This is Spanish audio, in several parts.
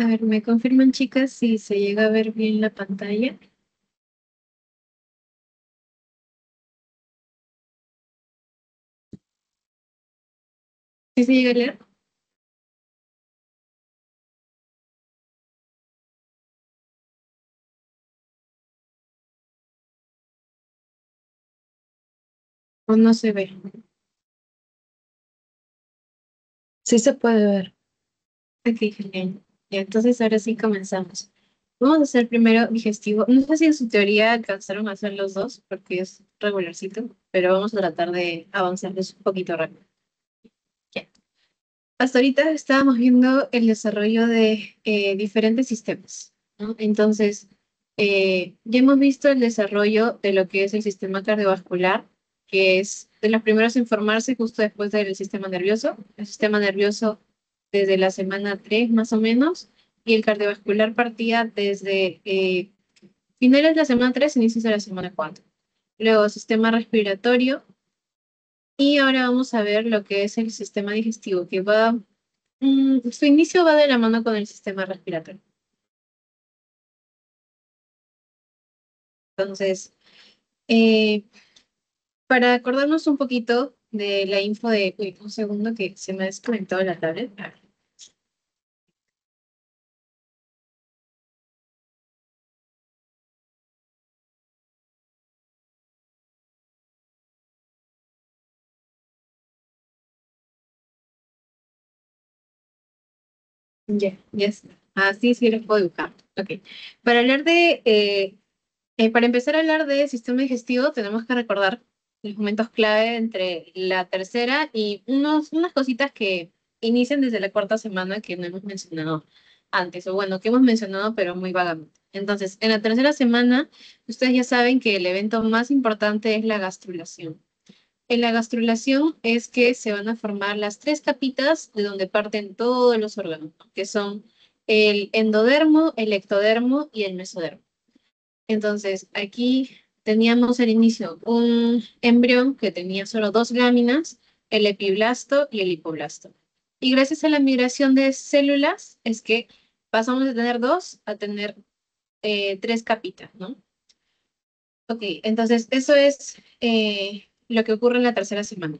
A ver, ¿me confirman, chicas, si se llega a ver bien la pantalla? ¿Sí se llega a leer? ¿O no se ve? Sí se puede ver. Ok, genial. Ya, entonces ahora sí comenzamos. Vamos a hacer primero digestivo. No sé si en su teoría alcanzaron a hacer los dos, porque es regularcito, pero vamos a tratar de avanzarles un poquito rápido. Ya. Hasta ahorita estábamos viendo el desarrollo de diferentes sistemas, ¿no? Entonces, ya hemos visto el desarrollo de lo que es el sistema cardiovascular, que es de los primeros en formarse justo después del sistema nervioso. El sistema nervioso desde la semana 3 más o menos, y el cardiovascular partía desde finales de la semana 3, inicios de la semana 4. Luego, sistema respiratorio, y ahora vamos a ver lo que es el sistema digestivo, que va. Su inicio va de la mano con el sistema respiratorio. Entonces, eh, para acordarnos un poquito de la info de, uy, un segundo que se me ha desconectado la tablet. A ver, ya, ya está. Así sí los puedo dibujar. Ok. Para hablar de, para empezar a hablar de sistema digestivo, tenemos que recordar los momentos clave entre la tercera y unas cositas que inician desde la cuarta semana que no hemos mencionado antes, o bueno, que hemos mencionado pero muy vagamente. Entonces, en la tercera semana, ustedes ya saben que el evento más importante es la gastrulación. En la gastrulación es que se van a formar las tres capitas de donde parten todos los órganos, ¿no? Que son el endodermo, el ectodermo y el mesodermo. Entonces, aquí teníamos al inicio un embrión que tenía solo dos láminas, el epiblasto y el hipoblasto. Y gracias a la migración de células es que pasamos de tener dos a tener tres capitas, ¿no? Ok, entonces eso es lo que ocurre en la tercera semana.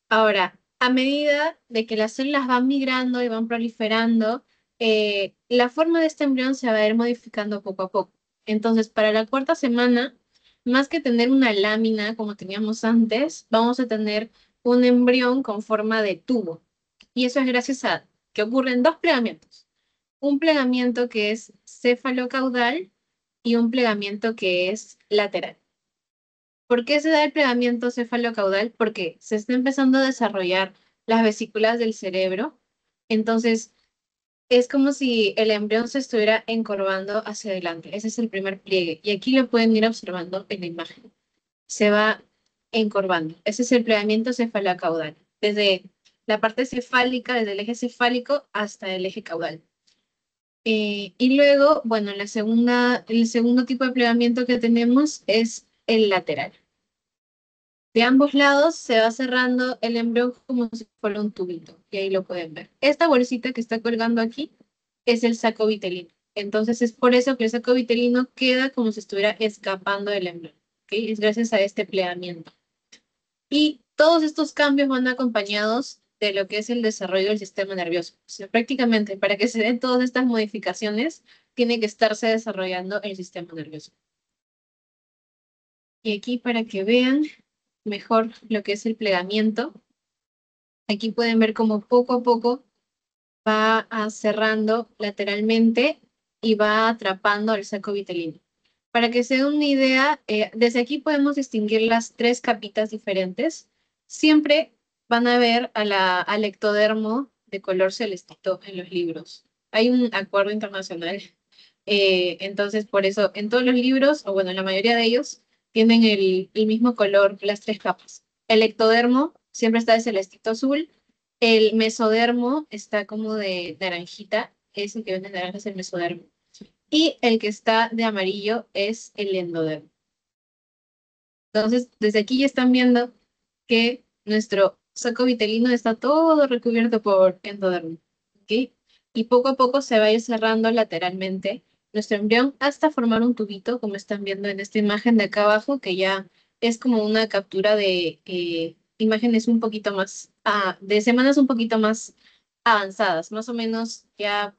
Ahora, a medida de que las células van migrando y van proliferando, la forma de este embrión se va a ir modificando poco a poco. Entonces, para la cuarta semana, más que tener una lámina como teníamos antes, vamos a tener un embrión con forma de tubo. Y eso es gracias a que ocurren dos plegamientos. Un plegamiento que es cefalocaudal y un plegamiento que es lateral. ¿Por qué se da el plegamiento cefalocaudal? Porque se está empezando a desarrollar las vesículas del cerebro. Entonces, es como si el embrión se estuviera encorvando hacia adelante. Ese es el primer pliegue. Y aquí lo pueden ir observando en la imagen. Se va encorvando. Ese es el plegamiento cefalocaudal. Desde la parte cefálica, desde el eje cefálico hasta el eje caudal. Y luego, bueno, el segundo tipo de plegamiento que tenemos es el lateral. De ambos lados se va cerrando el embrión como si fuera un tubito, y ahí lo pueden ver. Esta bolsita que está colgando aquí es el saco vitelino. Entonces es por eso que el saco vitelino queda como si estuviera escapando del embrión. ¿Ok? Es gracias a este pleamiento. Y todos estos cambios van acompañados de lo que es el desarrollo del sistema nervioso. O sea, prácticamente para que se den todas estas modificaciones, tiene que estarse desarrollando el sistema nervioso. Y aquí para que vean mejor lo que es el plegamiento. Aquí pueden ver cómo poco a poco va cerrando lateralmente y va atrapando al saco vitelino. Para que se den una idea, desde aquí podemos distinguir las tres capitas diferentes. Siempre van a ver al ectodermo de color celestito en los libros. Hay un acuerdo internacional. Entonces, por eso, en todos los libros, o bueno, en la mayoría de ellos, tienen el mismo color, las tres capas. El ectodermo siempre está de celestito azul, el mesodermo está como de naranjita, es el que vende naranja, es el mesodermo. Y el que está de amarillo es el endodermo. Entonces, desde aquí ya están viendo que nuestro saco vitelino está todo recubierto por endodermo. ¿Ok? y poco a poco se va a ir cerrando lateralmente nuestro embrión hasta formar un tubito, como están viendo en esta imagen de acá abajo, que ya es como una captura de imágenes un poquito más, de semanas un poquito más avanzadas, más o menos ya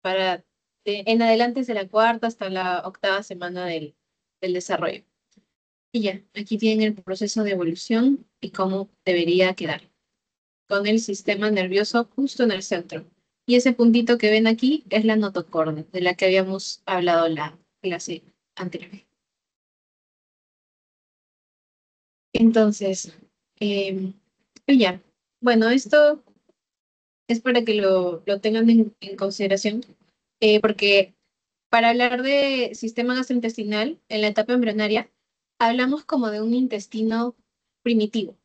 para en adelante de la cuarta hasta la octava semana del desarrollo. Y ya, aquí tienen el proceso de evolución y cómo debería quedar, con el sistema nervioso justo en el centro. Y ese puntito que ven aquí es la notocorda, de la que habíamos hablado la clase anterior. Entonces, y ya, bueno, esto es para que lo tengan en consideración, porque para hablar de sistema gastrointestinal, en la etapa embrionaria, hablamos como de un intestino primitivo.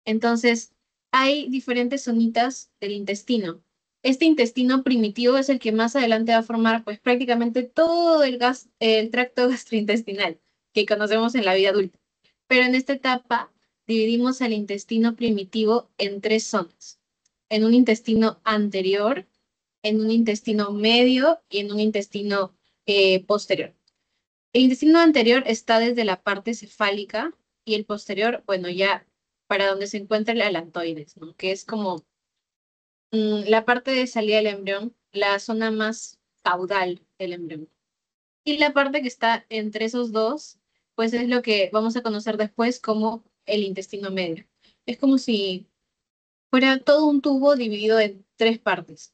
Entonces, hay diferentes zonitas del intestino. Este intestino primitivo es el que más adelante va a formar, pues, prácticamente todo el tracto gastrointestinal que conocemos en la vida adulta. Pero en esta etapa dividimos el intestino primitivo en tres zonas: en un intestino anterior, en un intestino medio y en un intestino posterior. El intestino anterior está desde la parte cefálica y el posterior, bueno, ya para donde se encuentra el alantoides, ¿no? Que es como la parte de salida del embrión, la zona más caudal del embrión. Y la parte que está entre esos dos, pues es lo que vamos a conocer después como el intestino medio. Es como si fuera todo un tubo dividido en tres partes.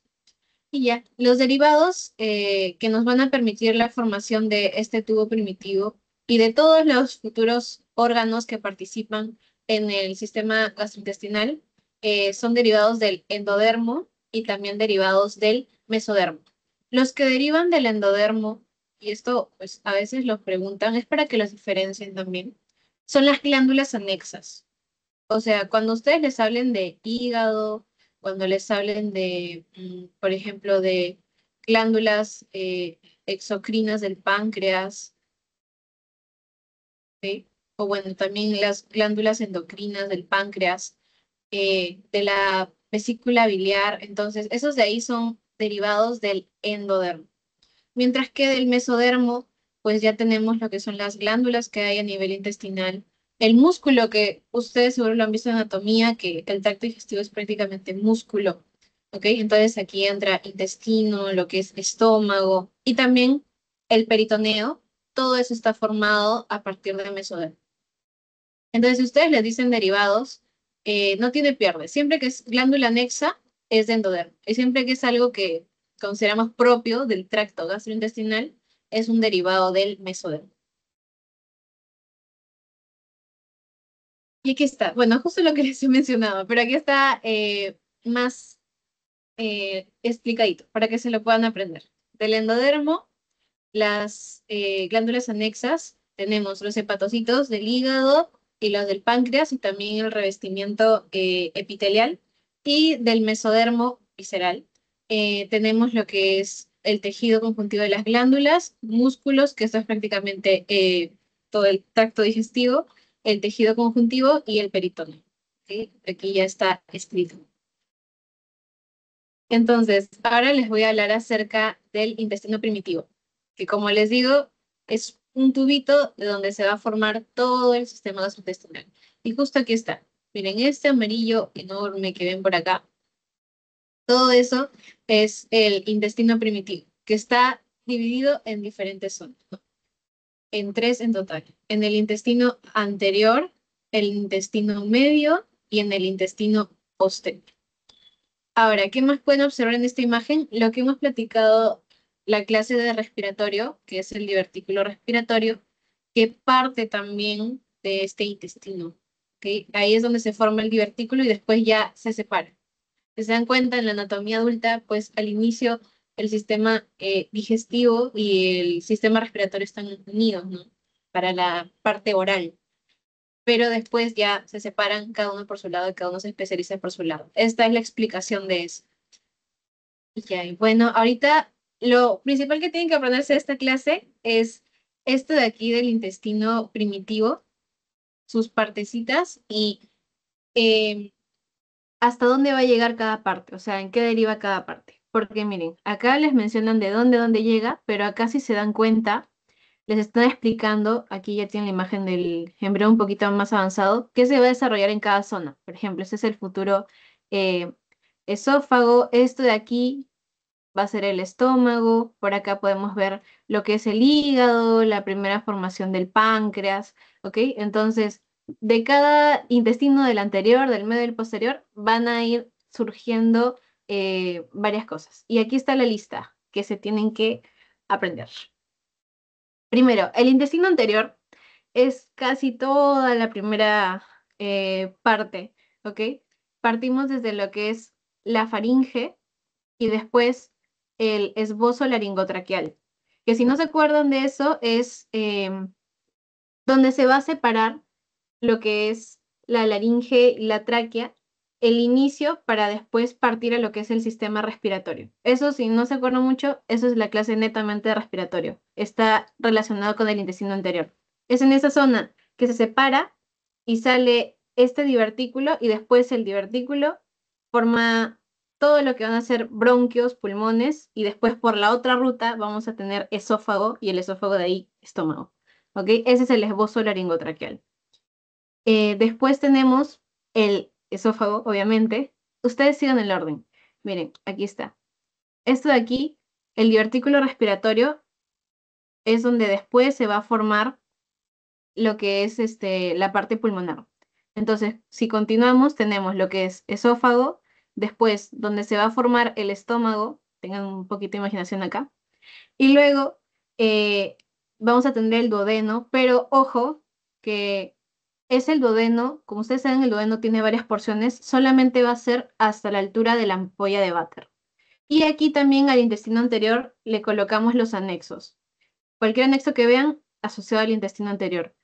Y ya, los derivados que nos van a permitir la formación de este tubo primitivo y de todos los futuros órganos que participan en el sistema gastrointestinal son derivados del endodermo y también derivados del mesodermo. Los que derivan del endodermo, y esto pues a veces los preguntan, es para que los diferencien también, son las glándulas anexas. O sea, cuando ustedes les hablen de hígado, cuando les hablen de, por ejemplo, de glándulas exocrinas del páncreas, ¿sí? O bueno, también las glándulas endocrinas del páncreas, de la vesícula biliar, entonces esos de ahí son derivados del endodermo. Mientras que del mesodermo, pues ya tenemos lo que son las glándulas que hay a nivel intestinal, el músculo que ustedes seguro lo han visto en anatomía, que el tracto digestivo es prácticamente músculo, ¿ok? Entonces aquí entra intestino, lo que es estómago y también el peritoneo, todo eso está formado a partir del mesodermo. Entonces, si ustedes le dicen derivados, no tiene pierde. Siempre que es glándula anexa, es de endodermo. Y siempre que es algo que consideramos propio del tracto gastrointestinal, es un derivado del mesodermo. Y aquí está, bueno, justo lo que les he mencionado, pero aquí está más explicadito para que se lo puedan aprender. Del endodermo, las glándulas anexas, tenemos los hepatocitos del hígado y los del páncreas y también el revestimiento epitelial. Y del mesodermo visceral tenemos lo que es el tejido conjuntivo de las glándulas, músculos, que esto es prácticamente todo el tracto digestivo, el tejido conjuntivo y el peritoneo. ¿Sí? Aquí ya está escrito. Entonces, ahora les voy a hablar acerca del intestino primitivo, que como les digo, es un tubito de donde se va a formar todo el sistema gastrointestinal. Y justo aquí está. Miren, este amarillo enorme que ven por acá, todo eso es el intestino primitivo, que está dividido en diferentes zonas, ¿no? En tres en total. En el intestino anterior, el intestino medio y en el intestino posterior. Ahora, ¿qué más pueden observar en esta imagen? Lo que hemos platicado, la clase de respiratorio, que es el divertículo respiratorio, que parte también de este intestino. ¿Ok? Ahí es donde se forma el divertículo y después ya se separa. Si se dan cuenta, en la anatomía adulta, pues al inicio el sistema digestivo y el sistema respiratorio están unidos, ¿no? Para la parte oral, pero después ya se separan cada uno por su lado y cada uno se especializa por su lado. Esta es la explicación de eso. Ya, y bueno, ahorita lo principal que tienen que aprenderse de esta clase es esto de aquí del intestino primitivo, sus partecitas y hasta dónde va a llegar cada parte, o sea, en qué deriva cada parte. porque miren, acá les mencionan de dónde llega, pero acá si se dan cuenta, les están explicando, aquí ya tienen la imagen del embrión un poquito más avanzado, qué se va a desarrollar en cada zona. Por ejemplo, ese es el futuro eh, esófago, esto de aquí va a ser el estómago, por acá podemos ver lo que es el hígado, la primera formación del páncreas, ¿ok? Entonces, de cada intestino del anterior, del medio y del posterior, van a ir surgiendo varias cosas. Y aquí está la lista que se tienen que aprender. Primero, el intestino anterior es casi toda la primera parte, ¿ok? Partimos desde lo que es la faringe y después el esbozo laringotraqueal, que si no se acuerdan de eso es donde se va a separar lo que es la laringe y la tráquea, el inicio para después partir a lo que es el sistema respiratorio. Eso, si no se acuerdan mucho, eso es la clase netamente de respiratorio. Está relacionado con el intestino anterior. Es en esa zona que se separa y sale este divertículo y después el divertículo forma todo lo que van a ser bronquios, pulmones y después por la otra ruta vamos a tener esófago y el esófago de ahí estómago. ¿Ok? Ese es el esbozo laringotraqueal. Después tenemos el esófago, obviamente. Ustedes sigan el orden. Miren, aquí está. Esto de aquí, el divertículo respiratorio, es donde después se va a formar lo que es la parte pulmonar. Entonces, si continuamos, tenemos lo que es esófago, después donde se va a formar el estómago, tengan un poquito de imaginación acá, y luego vamos a tener el duodeno, pero ojo que es el duodeno, como ustedes saben, el duodeno tiene varias porciones, solamente va a ser hasta la altura de la ampolla de váter. Y aquí también al intestino anterior le colocamos los anexos. Cualquier anexo que vean asociado al intestino anterior.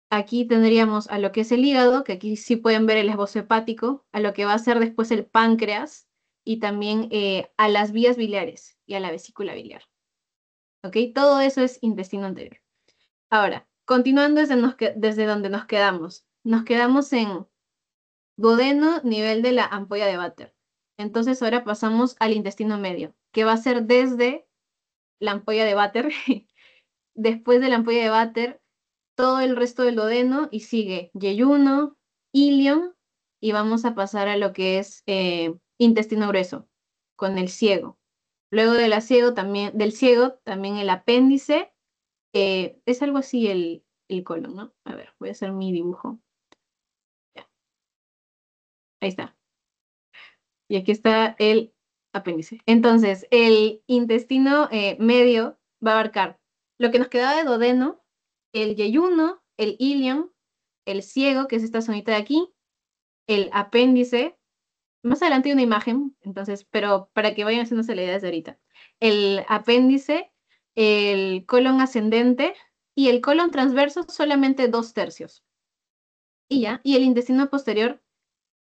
Aquí tendríamos a lo que es el hígado, que aquí sí pueden ver el esbozo hepático, a lo que va a ser después el páncreas y también a las vías biliares y a la vesícula biliar. ¿Ok? Todo eso es intestino anterior. Ahora, continuando desde donde nos quedamos. Nos quedamos en duodeno, nivel de la ampolla de váter. Entonces ahora pasamos al intestino medio, que va a ser desde la ampolla de váter, después de la ampolla de váter, todo el resto del duodeno y sigue yeyuno, ilion y vamos a pasar a lo que es intestino grueso, con el ciego. Luego del ciego también el apéndice, es algo así el colon, ¿no? A ver, voy a hacer mi dibujo. Ya, ahí está. Y aquí está el apéndice. Entonces, el intestino medio va a abarcar lo que nos quedaba de duodeno, el yeyuno, el ilion, el ciego, que es esta zonita de aquí, el apéndice. Más adelante hay una imagen, entonces, pero para que vayan haciéndose la idea desde ahorita. El apéndice, el colon ascendente y el colon transverso solamente 2/3. Y ya, y el intestino posterior,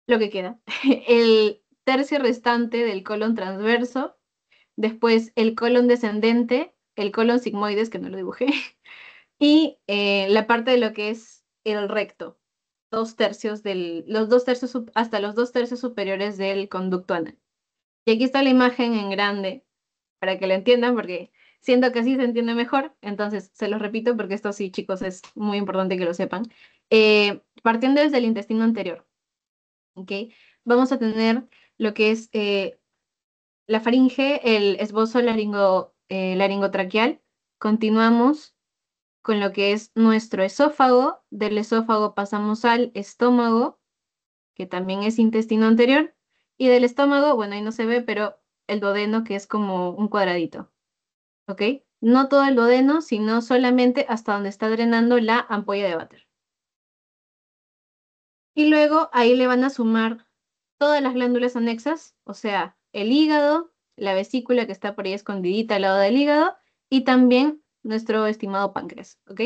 lo que queda. El tercio restante del colon transverso, después el colon descendente, el colon sigmoides, que no lo dibujé, y la parte de lo que es el recto, hasta los 2/3 superiores del conducto anal. Y aquí está la imagen en grande, para que lo entiendan, porque siento que así se entiende mejor, entonces se los repito porque esto sí, chicos, es muy importante que lo sepan. Partiendo desde el intestino anterior, ¿ok? Vamos a tener lo que es la faringe, el esbozo laringotraqueal. Continuamos con lo que es nuestro esófago. Del esófago pasamos al estómago, que también es intestino anterior. Y del estómago, bueno, ahí no se ve, pero el duodeno, que es como un cuadradito. ¿Ok? No todo el duodeno, sino solamente hasta donde está drenando la ampolla de váter. Y luego ahí le van a sumar todas las glándulas anexas, o sea, el hígado, la vesícula que está por ahí escondidita al lado del hígado, y también nuestro estimado páncreas, ¿ok?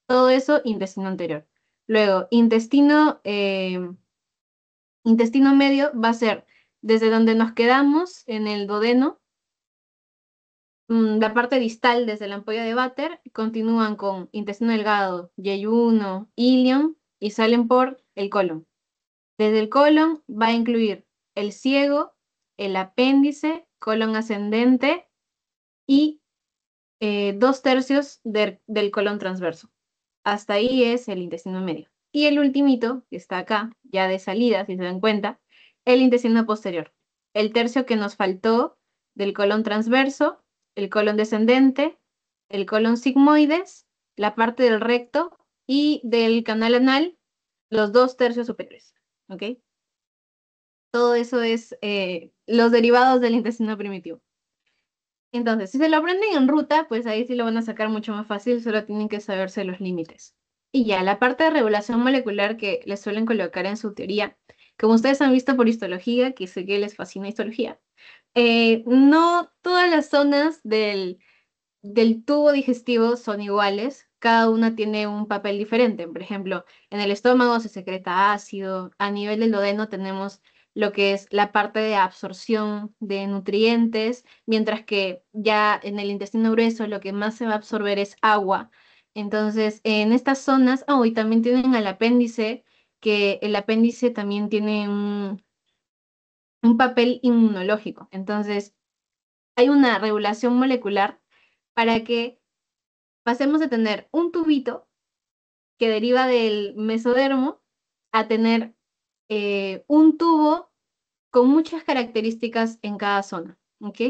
Todo eso, intestino anterior. Luego, intestino medio va a ser desde donde nos quedamos en el duodeno, la parte distal desde la ampolla de váter, continúan con intestino delgado, yeyuno, ilion, y salen por el colon. Desde el colon va a incluir el ciego, el apéndice, colon ascendente y 2/3 del colon transverso. Hasta ahí es el intestino medio. Y el ultimito, que está acá, ya de salida, si se dan cuenta, el intestino posterior. El tercio que nos faltó del colon transverso, el colon descendente, el colon sigmoides, la parte del recto y del canal anal, los 2/3 superiores. ¿Ok? Todo eso es los derivados del intestino primitivo. Entonces, si se lo aprenden en ruta, pues ahí sí lo van a sacar mucho más fácil, solo tienen que saberse los límites. Y ya, la parte de regulación molecular que les suelen colocar en su teoría, como ustedes han visto por histología, que sé que les fascina histología, no todas las zonas del tubo digestivo son iguales, cada una tiene un papel diferente. Por ejemplo, en el estómago se secreta ácido, a nivel del duodeno tenemos lo que es la parte de absorción de nutrientes, mientras que ya en el intestino grueso lo que más se va a absorber es agua. Entonces, en estas zonas, y también tienen al apéndice, que el apéndice también tiene un papel inmunológico. Entonces, hay una regulación molecular para que pasemos de tener un tubito que deriva del mesodermo a tener un tubo con muchas características en cada zona, ¿ok?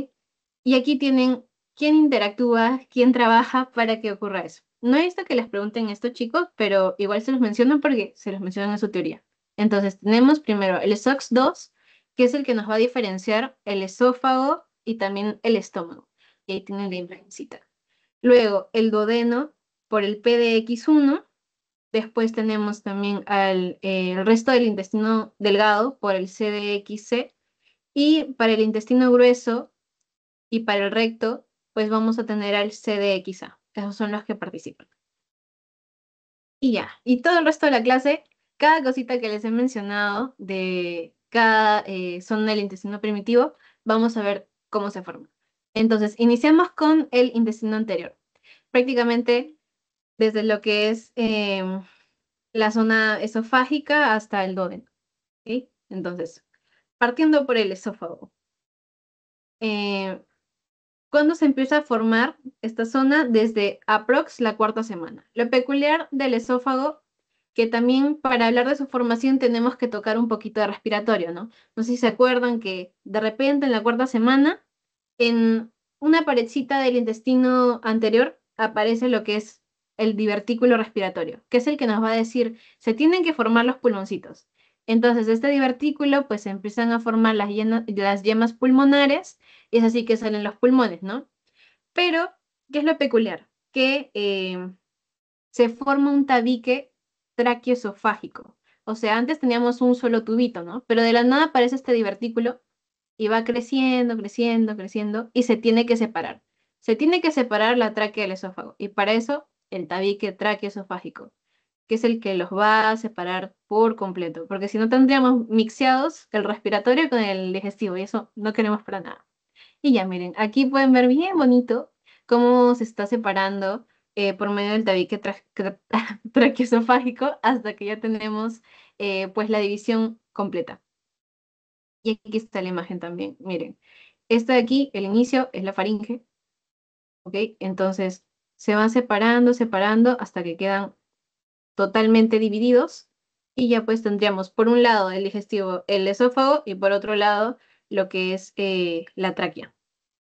Y aquí tienen quién interactúa, quién trabaja para que ocurra eso. No he visto que les pregunten esto, chicos, pero igual se los menciono porque se los mencionan en su teoría. Entonces, tenemos primero el SOX2, que es el que nos va a diferenciar el esófago y también el estómago. Y ahí tienen la imagencita. Luego, el duodeno por el PDX1. Después tenemos también el resto del intestino delgado por el CDXC. Y para el intestino grueso y para el recto, pues vamos a tener al CDXA. Esos son los que participan. Y ya. Y todo el resto de la clase, cada cosita que les he mencionado de cada zona del intestino primitivo, vamos a ver cómo se forma. Entonces, iniciamos con el intestino anterior. Prácticamente desde lo que es la zona esofágica hasta el duodeno. ¿Ok? Entonces, partiendo por el esófago. Eh, ¿Cuándo se empieza a formar esta zona? Desde aprox la cuarta semana. Lo peculiar del esófago, que también para hablar de su formación tenemos que tocar un poquito de respiratorio, ¿no? No sé si se acuerdan que de repente en la cuarta semana, en una paredcita del intestino anterior aparece lo que es el divertículo respiratorio, que es el que nos va a decir, se tienen que formar los pulmoncitos. Entonces, de este divertículo, pues se empiezan a formar las yemas pulmonares, y es así que salen los pulmones, ¿no? Pero, ¿qué es lo peculiar? Que se forma un tabique traqueoesofágico. O sea, antes teníamos un solo tubito, ¿no? Pero de la nada aparece este divertículo y va creciendo, creciendo, creciendo, y se tiene que separar. Se tiene que separar la tráquea del esófago, y para eso el tabique traqueoesofágico, que es el que los va a separar por completo, porque si no tendríamos mixeados el respiratorio con el digestivo, y eso no queremos para nada. Y ya miren, aquí pueden ver bien bonito cómo se está separando por medio del tabique traqueoesofágico hasta que ya tenemos pues la división completa. Y aquí está la imagen también, miren. Esta de aquí, el inicio, es la faringe, ¿ok? Entonces, se van separando, separando, hasta que quedan totalmente divididos. Y ya pues tendríamos por un lado el digestivo, el esófago, y por otro lado lo que es la tráquea,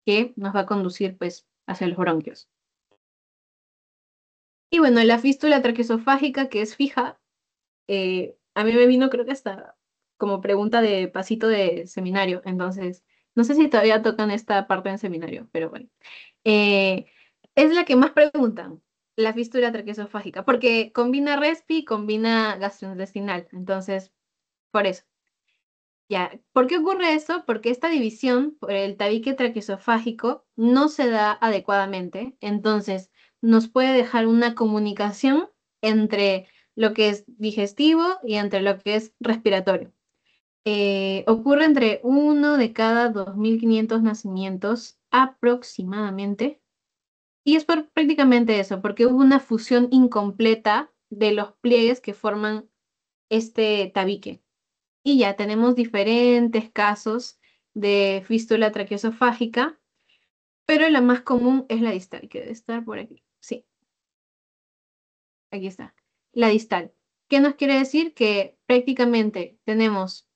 que nos va a conducir pues hacia los bronquios. Y bueno, la fístula traqueosofágica, que es fija, a mí me vino creo que hasta como pregunta de pasito de seminario, entonces no sé si todavía tocan esta parte en seminario, pero bueno. Eh, es la que más preguntan, la fístula traqueosofágica, porque combina respi, combina gastrointestinal, entonces por eso. Ya, ¿por qué ocurre eso? Porque esta división por el tabique traqueosofágico no se da adecuadamente, entonces nos puede dejar una comunicación entre lo que es digestivo y entre lo que es respiratorio. Ocurre entre uno de cada 2.500 nacimientos aproximadamente, y es prácticamente eso, porque hubo una fusión incompleta de los pliegues que forman este tabique. Y ya tenemos diferentes casos de fístula traqueosofágica, pero la más común es la distal, que debe estar por aquí. Sí, aquí está. La distal. ¿Qué nos quiere decir? Que prácticamente tenemos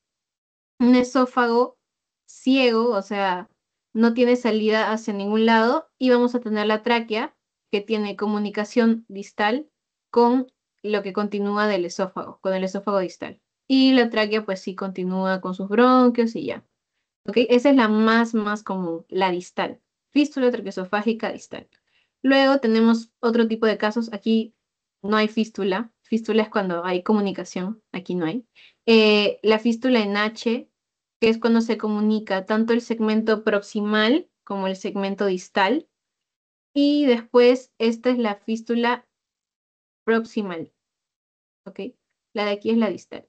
un esófago ciego, o sea, no tiene salida hacia ningún lado, y vamos a tener la tráquea, que tiene comunicación distal con lo que continúa del esófago, con el esófago distal. Y la tráquea, pues sí, continúa con sus bronquios y ya. ¿Ok? Esa es la más común, la distal. Fístula traqueosofágica distal. Luego tenemos otro tipo de casos. Aquí no hay fístula. Fístula es cuando hay comunicación. Aquí no hay. La fístula en H, que es cuando se comunica tanto el segmento proximal como el segmento distal. Y después, esta es la fístula proximal. ¿Ok? La de aquí es la distal.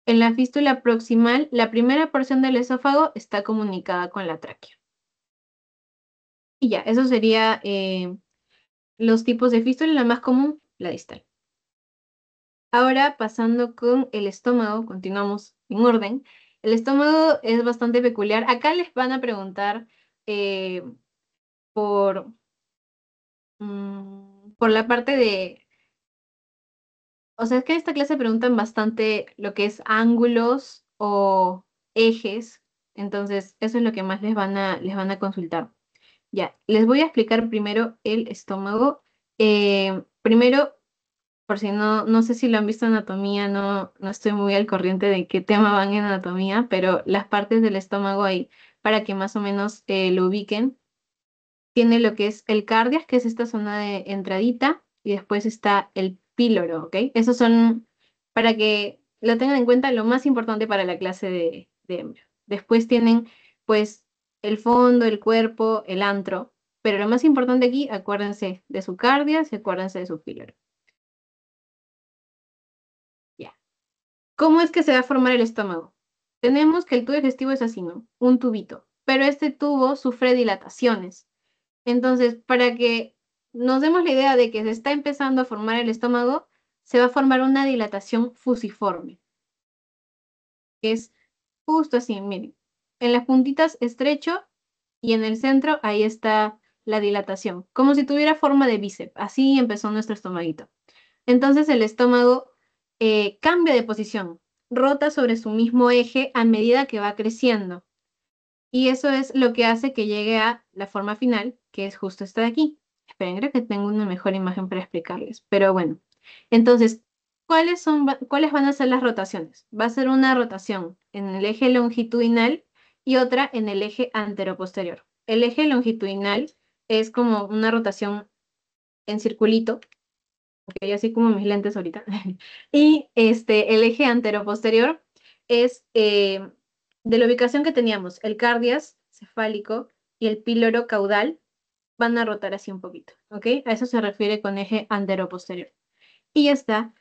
En la fístula proximal, la primera porción del esófago está comunicada con la tráquea. Y ya, eso sería los tipos de fístula, la más común, la distal. Ahora, pasando con el estómago, continuamos en orden. El estómago es bastante peculiar. Acá les van a preguntar eh, por, por la parte de... O sea, es que en esta clase preguntan bastante lo que es ángulos o ejes. Entonces, eso es lo que más les van a consultar. Ya, les voy a explicar primero el estómago. Primero, por si no sé si lo han visto en anatomía, no estoy muy al corriente de qué tema van en anatomía, pero las partes del estómago ahí, para que más o menos lo ubiquen, tiene lo que es el cardias, que es esta zona de entradita, y después está el píloro, ¿ok? Esos son, para que lo tengan en cuenta, lo más importante para la clase de embrio. Después tienen, pues, el fondo, el cuerpo, el antro, pero lo más importante aquí, acuérdense de su cardias y acuérdense de su píloro. Ya. ¿Cómo es que se va a formar el estómago? Tenemos que el tubo digestivo es así, ¿no? Un tubito, pero este tubo sufre dilataciones. Entonces, para que nos demos la idea de que se está empezando a formar el estómago, se va a formar una dilatación fusiforme, que es justo así, miren. En las puntitas estrecho y en el centro ahí está la dilatación, como si tuviera forma de bíceps. Así empezó nuestro estomaguito. Entonces el estómago cambia de posición, rota sobre su mismo eje a medida que va creciendo. Y eso es lo que hace que llegue a la forma final, que es justo esta de aquí. Esperen, creo que tengo una mejor imagen para explicarles. Pero bueno, entonces, ¿cuáles van a ser las rotaciones? Va a ser una rotación en el eje longitudinal y otra en el eje anteroposterior. El eje longitudinal es como una rotación en circulito, ok, así como mis lentes ahorita. Y el eje anteroposterior es de la ubicación que teníamos, el cardias cefálico y el píloro caudal van a rotar así un poquito, ¿ok? A eso se refiere con eje anteroposterior. Y ya está.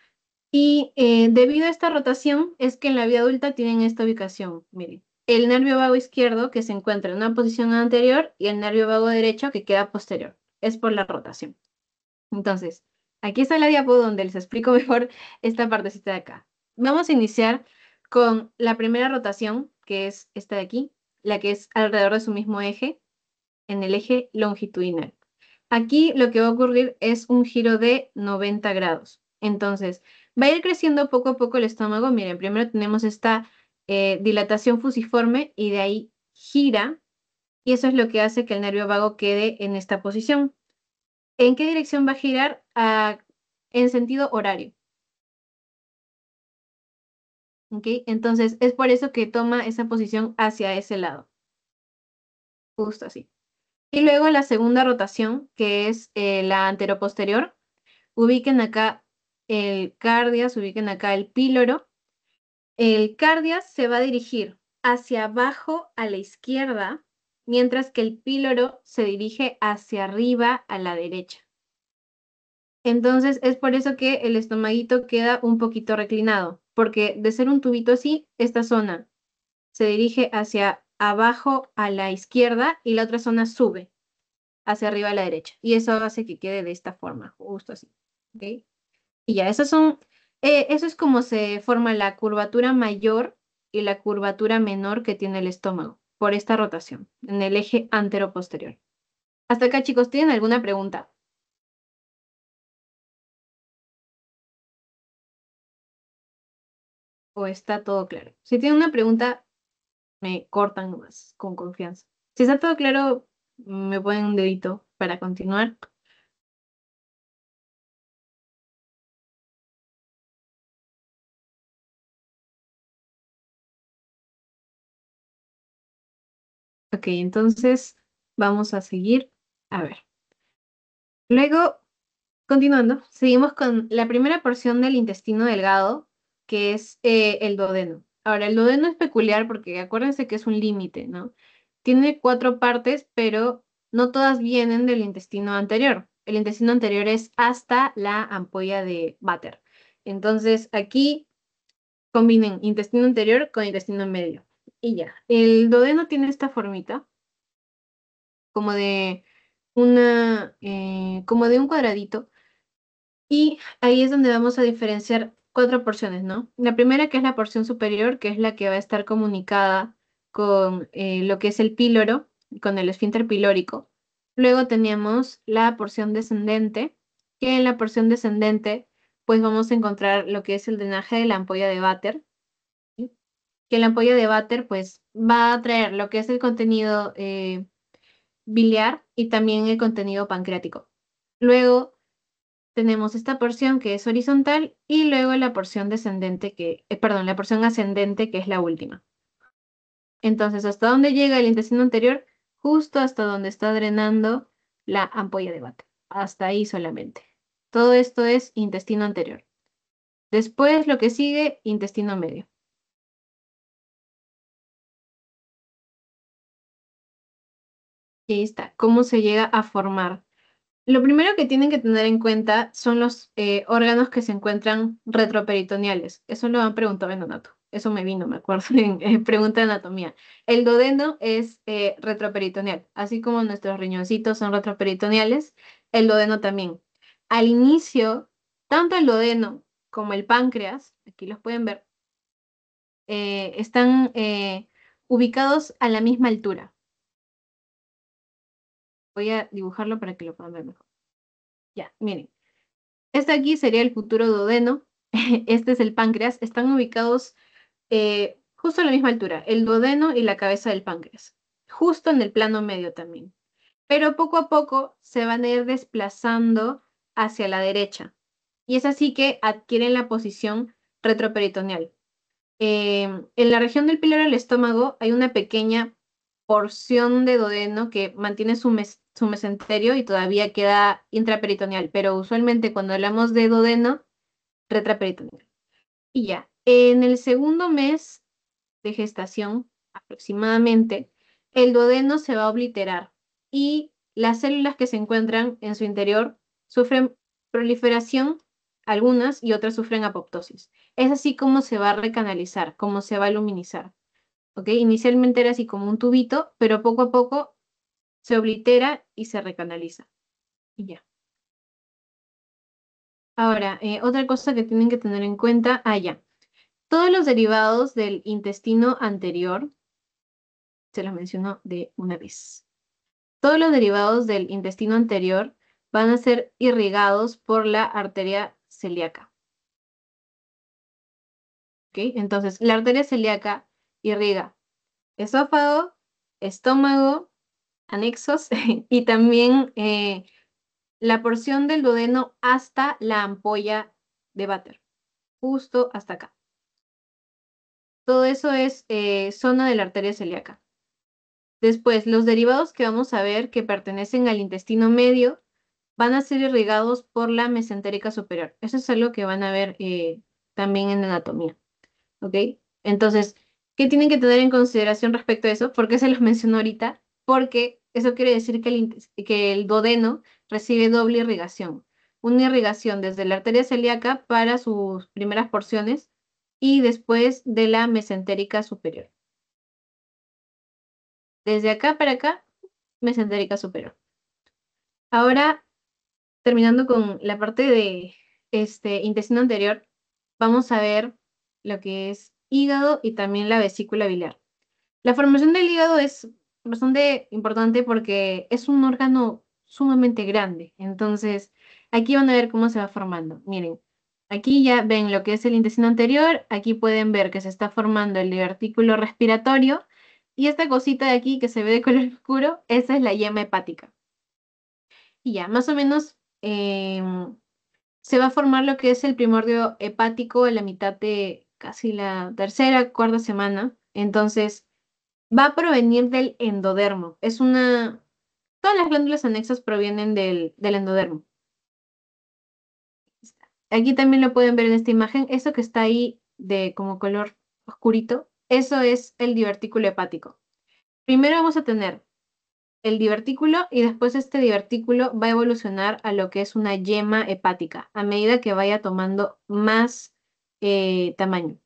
Y debido a esta rotación es que en la vida adulta tienen esta ubicación, miren. El nervio vago izquierdo que se encuentra en una posición anterior y el nervio vago derecho que queda posterior. Es por la rotación. Entonces, aquí está la diapo donde les explico mejor esta partecita de acá. Vamos a iniciar con la primera rotación, que es esta de aquí, la que es alrededor de su mismo eje, en el eje longitudinal. Aquí lo que va a ocurrir es un giro de 90 grados. Entonces, va a ir creciendo poco a poco el estómago. Miren, primero tenemos esta dilatación fusiforme y de ahí gira, y eso es lo que hace que el nervio vago quede en esta posición. ¿En qué dirección va a girar? En sentido horario. ¿Ok? Entonces, es por eso que toma esa posición hacia ese lado. Justo así. Y luego la segunda rotación, que es la anteroposterior. Ubiquen acá el cardias, ubiquen acá el píloro. El cardias se va a dirigir hacia abajo a la izquierda, mientras que el píloro se dirige hacia arriba a la derecha. Entonces es por eso que el estomaguito queda un poquito reclinado, porque de ser un tubito así, esta zona se dirige hacia abajo a la izquierda y la otra zona sube hacia arriba a la derecha. Y eso hace que quede de esta forma, justo así. ¿Ok? Y ya, eso es como se forma la curvatura mayor y la curvatura menor que tiene el estómago por esta rotación en el eje antero-posterior. Hasta acá, chicos, ¿tienen alguna pregunta? ¿O está todo claro? Si tienen una pregunta, me cortan nomás, con confianza. Si está todo claro, me ponen un dedito para continuar. Ok, entonces vamos a seguir. A ver. Luego, continuando, seguimos con la primera porción del intestino delgado, que es el duodeno. Ahora, el duodeno es peculiar porque acuérdense que es un límite, ¿no? Tiene 4 partes, pero no todas vienen del intestino anterior. El intestino anterior es hasta la ampolla de váter. Entonces, aquí combinen intestino anterior con intestino medio. Y ya. El duodeno tiene esta formita, como de como de un cuadradito. Y ahí es donde vamos a diferenciar 4 porciones, ¿no? La primera, que es la porción superior, que es la que va a estar comunicada con lo que es el píloro, con el esfínter pilórico. Luego teníamos la porción descendente, que en la porción descendente, pues vamos a encontrar lo que es el drenaje de la ampolla de váter, ¿sí? Que la ampolla de váter, pues, va a traer lo que es el contenido biliar y también el contenido pancreático. Luego tenemos esta porción que es horizontal y luego la porción descendente perdón, la porción ascendente que es la última. Entonces, ¿hasta dónde llega el intestino anterior? Justo hasta donde está drenando la ampolla de váter. Hasta ahí solamente. Todo esto es intestino anterior. Después lo que sigue, intestino medio. Y ahí está. ¿Cómo se llega a formar? Lo primero que tienen que tener en cuenta son los órganos que se encuentran retroperitoneales. Eso lo han preguntado en Anato. Eso me vino, me acuerdo, en pregunta de anatomía. El duodeno es retroperitoneal, así como nuestros riñoncitos son retroperitoneales, el duodeno también. Al inicio, tanto el duodeno como el páncreas, aquí los pueden ver, están ubicados a la misma altura. Voy a dibujarlo para que lo puedan ver mejor. Ya, miren. Este aquí sería el futuro duodeno. Este es el páncreas. Están ubicados justo a la misma altura, el duodeno y la cabeza del páncreas. Justo en el plano medio también. Pero poco a poco se van a ir desplazando hacia la derecha. Y es así que adquieren la posición retroperitoneal. En la región del píloro del estómago hay una pequeña porción de duodeno que mantiene su mesenterio y todavía queda intraperitoneal, pero usualmente cuando hablamos de duodeno, retraperitoneal. Y ya, en el segundo mes de gestación, aproximadamente, el duodeno se va a obliterar y las células que se encuentran en su interior sufren proliferación, algunas, y otras sufren apoptosis. Es así como se va a recanalizar, como se va a luminizar. ¿Ok? Inicialmente era así como un tubito, pero poco a poco se oblitera y se recanaliza. Y ya. Ahora, otra cosa que tienen que tener en cuenta, ya. Todos los derivados del intestino anterior, se los menciono de una vez. Todos los derivados del intestino anterior van a ser irrigados por la arteria celíaca. ¿Ok? Entonces, la arteria celíaca irriga esófago, estómago, anexos y también la porción del duodeno hasta la ampolla de váter, justo hasta acá. Todo eso es zona de la arteria celíaca. Después, los derivados que vamos a ver que pertenecen al intestino medio van a ser irrigados por la mesentérica superior. Eso es algo que van a ver también en anatomía. ¿Ok? Entonces, ¿qué tienen que tener en consideración respecto a eso? ¿Por qué se los menciono ahorita? Porque eso quiere decir que que el duodeno recibe doble irrigación. Una irrigación desde la arteria celíaca para sus primeras porciones y después de la mesentérica superior. Desde acá para acá, mesentérica superior. Ahora, terminando con la parte de este intestino anterior, vamos a ver lo que es hígado y también la vesícula biliar. La formación del hígado es bastante importante porque es un órgano sumamente grande. Entonces, aquí van a ver cómo se va formando. Miren, aquí ya ven lo que es el intestino anterior. Aquí pueden ver que se está formando el divertículo respiratorio. Y esta cosita de aquí que se ve de color oscuro, esa es la yema hepática. Y ya, más o menos se va a formar lo que es el primordio hepático en la mitad de casi la tercera, cuarta semana. Entonces, va a provenir del endodermo. Todas las glándulas anexas provienen del endodermo. Aquí también lo pueden ver en esta imagen. Eso que está ahí de como color oscurito, eso es el divertículo hepático. Primero vamos a tener el divertículo y después este divertículo va a evolucionar a lo que es una yema hepática a medida que vaya tomando más tamaño.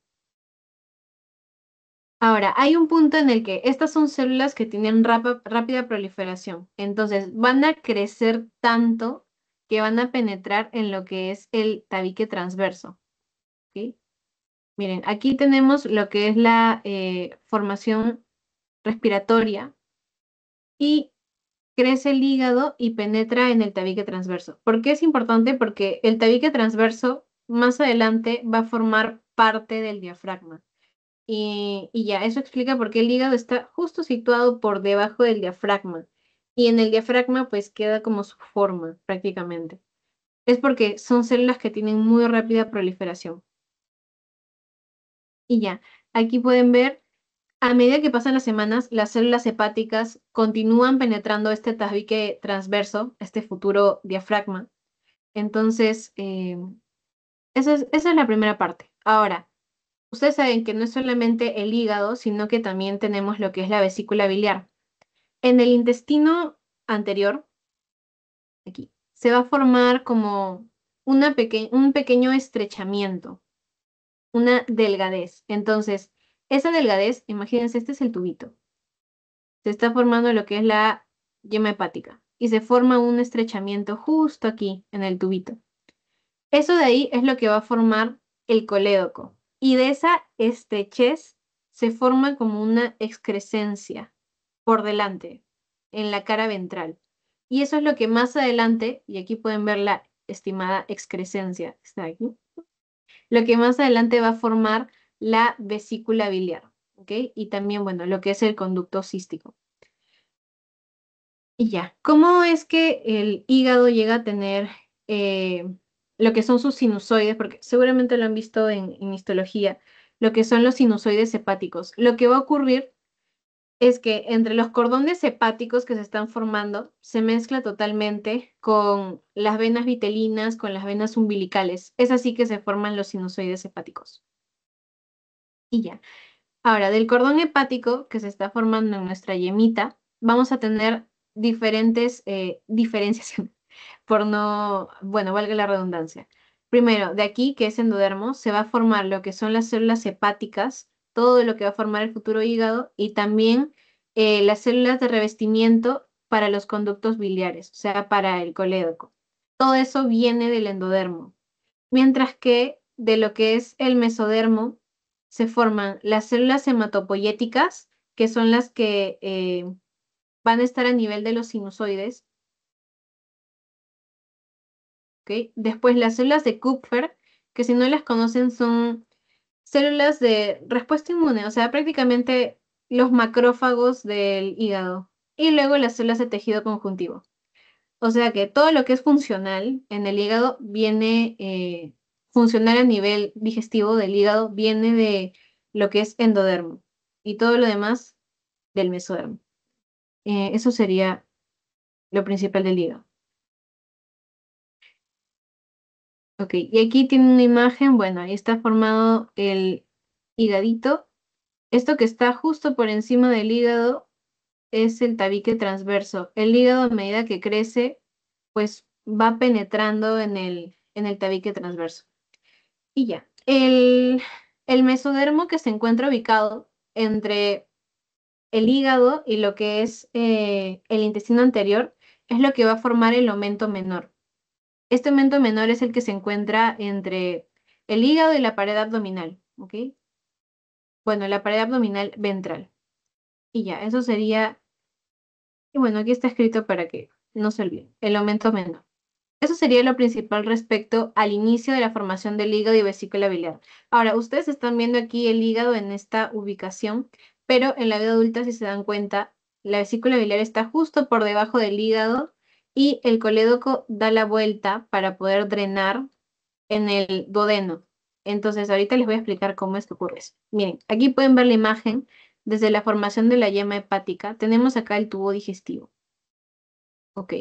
Ahora, hay un punto en el que estas son células que tienen rápida proliferación. Entonces, van a crecer tanto que van a penetrar en lo que es el tabique transverso. ¿Ok? Miren, aquí tenemos lo que es la formación respiratoria y crece el hígado y penetra en el tabique transverso. ¿Por qué es importante? Porque el tabique transverso más adelante va a formar parte del diafragma. Y ya, eso explica por qué el hígado está justo situado por debajo del diafragma. Y en el diafragma pues queda como su forma prácticamente. Es porque son células que tienen muy rápida proliferación. Y ya, aquí pueden ver, a medida que pasan las semanas, las células hepáticas continúan penetrando este tabique transverso, este futuro diafragma. Entonces, esa es la primera parte. Ahora, ustedes saben que no es solamente el hígado, sino que también tenemos lo que es la vesícula biliar. En el intestino anterior, aquí, se va a formar como un pequeño estrechamiento, una delgadez. Entonces, esa delgadez, imagínense, este es el tubito. Se está formando lo que es la yema hepática y se forma un estrechamiento justo aquí en el tubito. Eso de ahí es lo que va a formar el colédoco. Y de esa estrechez se forma como una excrescencia por delante, en la cara ventral. Y eso es lo que más adelante, y aquí pueden ver la estimada excrescencia, está aquí, lo que más adelante va a formar la vesícula biliar, ¿ok? Y también, bueno, lo que es el conducto cístico. Y ya, ¿cómo es que el hígado llega a tener eh, lo que son sus sinusoides? Porque seguramente lo han visto en histología, lo que son los sinusoides hepáticos. Lo que va a ocurrir es que entre los cordones hepáticos que se están formando, se mezcla totalmente con las venas vitelinas, con las venas umbilicales. Es así que se forman los sinusoides hepáticos. Y ya. Ahora, del cordón hepático que se está formando en nuestra yemita, vamos a tener diferentes diferenciaciones, por no, bueno, valga la redundancia. Primero, de aquí, que es endodermo, se va a formar lo que son las células hepáticas, todo lo que va a formar el futuro hígado, y también las células de revestimiento para los conductos biliares, o sea, para el colédoco. Todo eso viene del endodermo. Mientras que de lo que es el mesodermo se forman las células hematopoyéticas, que son las que van a estar a nivel de los sinusoides, ¿ok? Después las células de Kupfer, que si no las conocen son células de respuesta inmune, o sea, prácticamente los macrófagos del hígado. Y luego las células de tejido conjuntivo. O sea que todo lo que es funcional en el hígado viene, funcional a nivel digestivo del hígado viene de lo que es endodermo y todo lo demás del mesodermo. Eso sería lo principal del hígado. Ok, y aquí tiene una imagen, bueno, ahí está formado el higadito. Esto que está justo por encima del hígado es el tabique transverso. El hígado a medida que crece, pues va penetrando en el tabique transverso. Y ya. El mesodermo que se encuentra ubicado entre el hígado y lo que es el intestino anterior es lo que va a formar el omento menor. Este omento menor es el que se encuentra entre el hígado y la pared abdominal, ¿ok? Bueno, la pared abdominal ventral. Y ya, eso sería, y bueno, aquí está escrito para que no se olvide, el aumento menor. Eso sería lo principal respecto al inicio de la formación del hígado y vesícula biliar. Ahora, ustedes están viendo aquí el hígado en esta ubicación, pero en la vida adulta, si se dan cuenta, la vesícula biliar está justo por debajo del hígado y el colédoco da la vuelta para poder drenar en el duodeno. Entonces, ahorita les voy a explicar cómo es que ocurre eso. Miren, aquí pueden ver la imagen desde la formación de la yema hepática. Tenemos acá el tubo digestivo. Ok.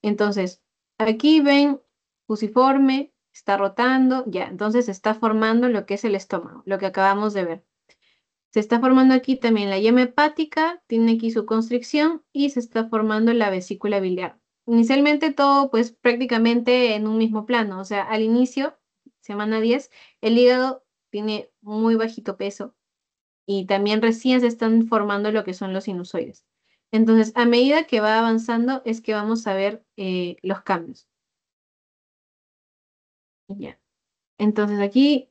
Entonces, aquí ven fusiforme, está rotando, ya. Entonces, se está formando lo que es el estómago, lo que acabamos de ver. Se está formando aquí también la yema hepática, tiene aquí su constricción y se está formando la vesícula biliar. Inicialmente todo pues prácticamente en un mismo plano, o sea, al inicio, semana 10, el hígado tiene muy bajito peso y también recién se están formando lo que son los sinusoides. Entonces, a medida que va avanzando es que vamos a ver los cambios. Ya. Entonces aquí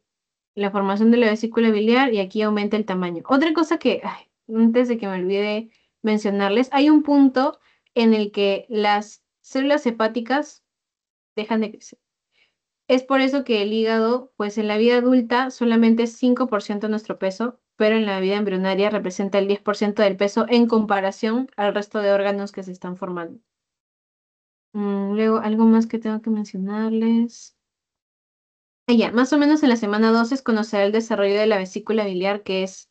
la formación de la vesícula biliar y aquí aumenta el tamaño. Otra cosa que, ay, antes de que me olvide mencionarles, hay un punto en el que las células hepáticas dejan de crecer. Es por eso que el hígado, pues en la vida adulta solamente es 5% de nuestro peso, pero en la vida embrionaria representa el 10% del peso en comparación al resto de órganos que se están formando. Luego, algo más que tengo que mencionarles. Ya, más o menos en la semana 12 es conocer el desarrollo de la vesícula biliar, que es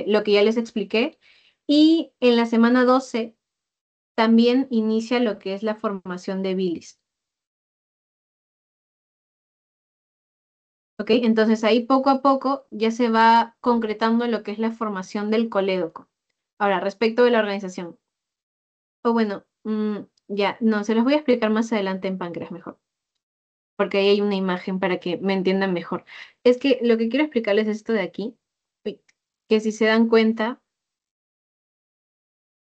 lo que ya les expliqué. Y en la semana 12 también inicia lo que es la formación de bilis. ¿Ok? Entonces ahí poco a poco ya se va concretando lo que es la formación del colédoco. Ahora, respecto de la organización. O bueno, ya, no, se los voy a explicar más adelante en páncreas mejor, porque ahí hay una imagen para que me entiendan mejor. Es que lo que quiero explicarles es esto de aquí, uy, que si se dan cuenta,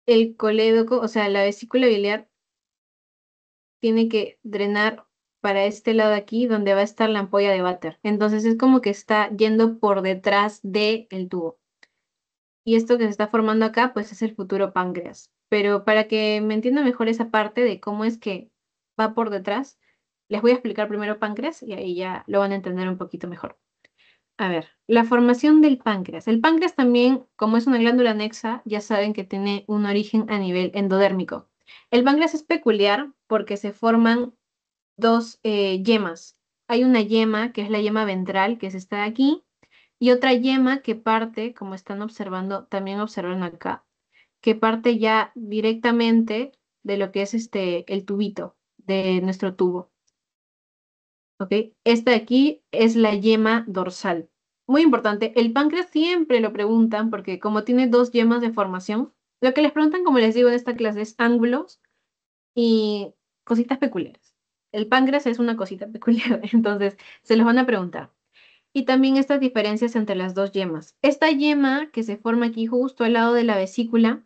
el colédoco, o sea, la vesícula biliar tiene que drenar para este lado de aquí, donde va a estar la ampolla de váter. Entonces es como que está yendo por detrás del tubo. Y esto que se está formando acá, pues es el futuro páncreas. Pero para que me entienda mejor esa parte de cómo es que va por detrás, les voy a explicar primero páncreas y ahí ya lo van a entender un poquito mejor. A ver, la formación del páncreas. El páncreas también, como es una glándula anexa, ya saben que tiene un origen a nivel endodérmico. El páncreas es peculiar porque se forman dos yemas. Hay una yema que es la yema ventral, que es esta de aquí, y otra yema que parte, como están observando, también observan acá, que parte ya directamente de lo que es el tubito de nuestro tubo. ¿Ok? Esta de aquí es la yema dorsal. Muy importante, el páncreas siempre lo preguntan porque como tiene dos yemas de formación, lo que les preguntan, como les digo en esta clase, es ángulos y cositas peculiares. El páncreas es una cosita peculiar, entonces se los van a preguntar. Y también estas diferencias entre las dos yemas. Esta yema que se forma aquí justo al lado de la vesícula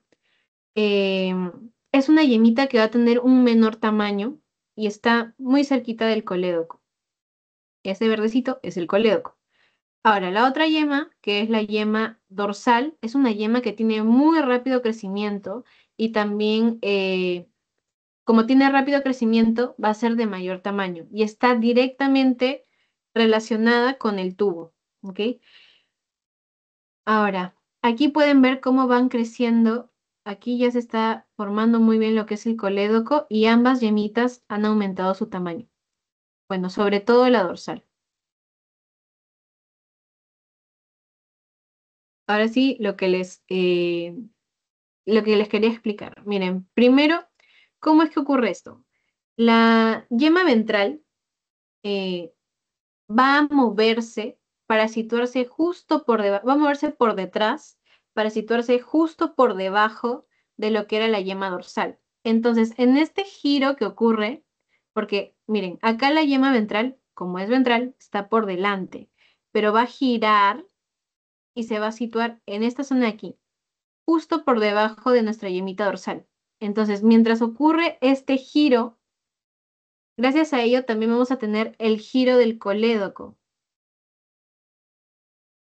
es una yemita que va a tener un menor tamaño y está muy cerquita del colédoco. Ese verdecito es el colédoco. Ahora, la otra yema, que es la yema dorsal, es una yema que tiene muy rápido crecimiento y también, como tiene rápido crecimiento, va a ser de mayor tamaño y está directamente relacionada con el tubo. ¿Ok? Ahora, aquí pueden ver cómo van creciendo. Aquí ya se está formando muy bien lo que es el colédoco y ambas yemitas han aumentado su tamaño. Bueno, sobre todo la dorsal. Ahora sí, lo que les quería explicar. Miren, primero, ¿cómo es que ocurre esto? La yema ventral eh, va a moverse para situarse justo por debajo, va a moverse por detrás para situarse justo por debajo de lo que era la yema dorsal. Entonces, en este giro que ocurre, porque miren, acá la yema ventral, como es ventral, está por delante, pero va a girar y se va a situar en esta zona de aquí, justo por debajo de nuestra yemita dorsal. Entonces, mientras ocurre este giro, gracias a ello también vamos a tener el giro del colédoco.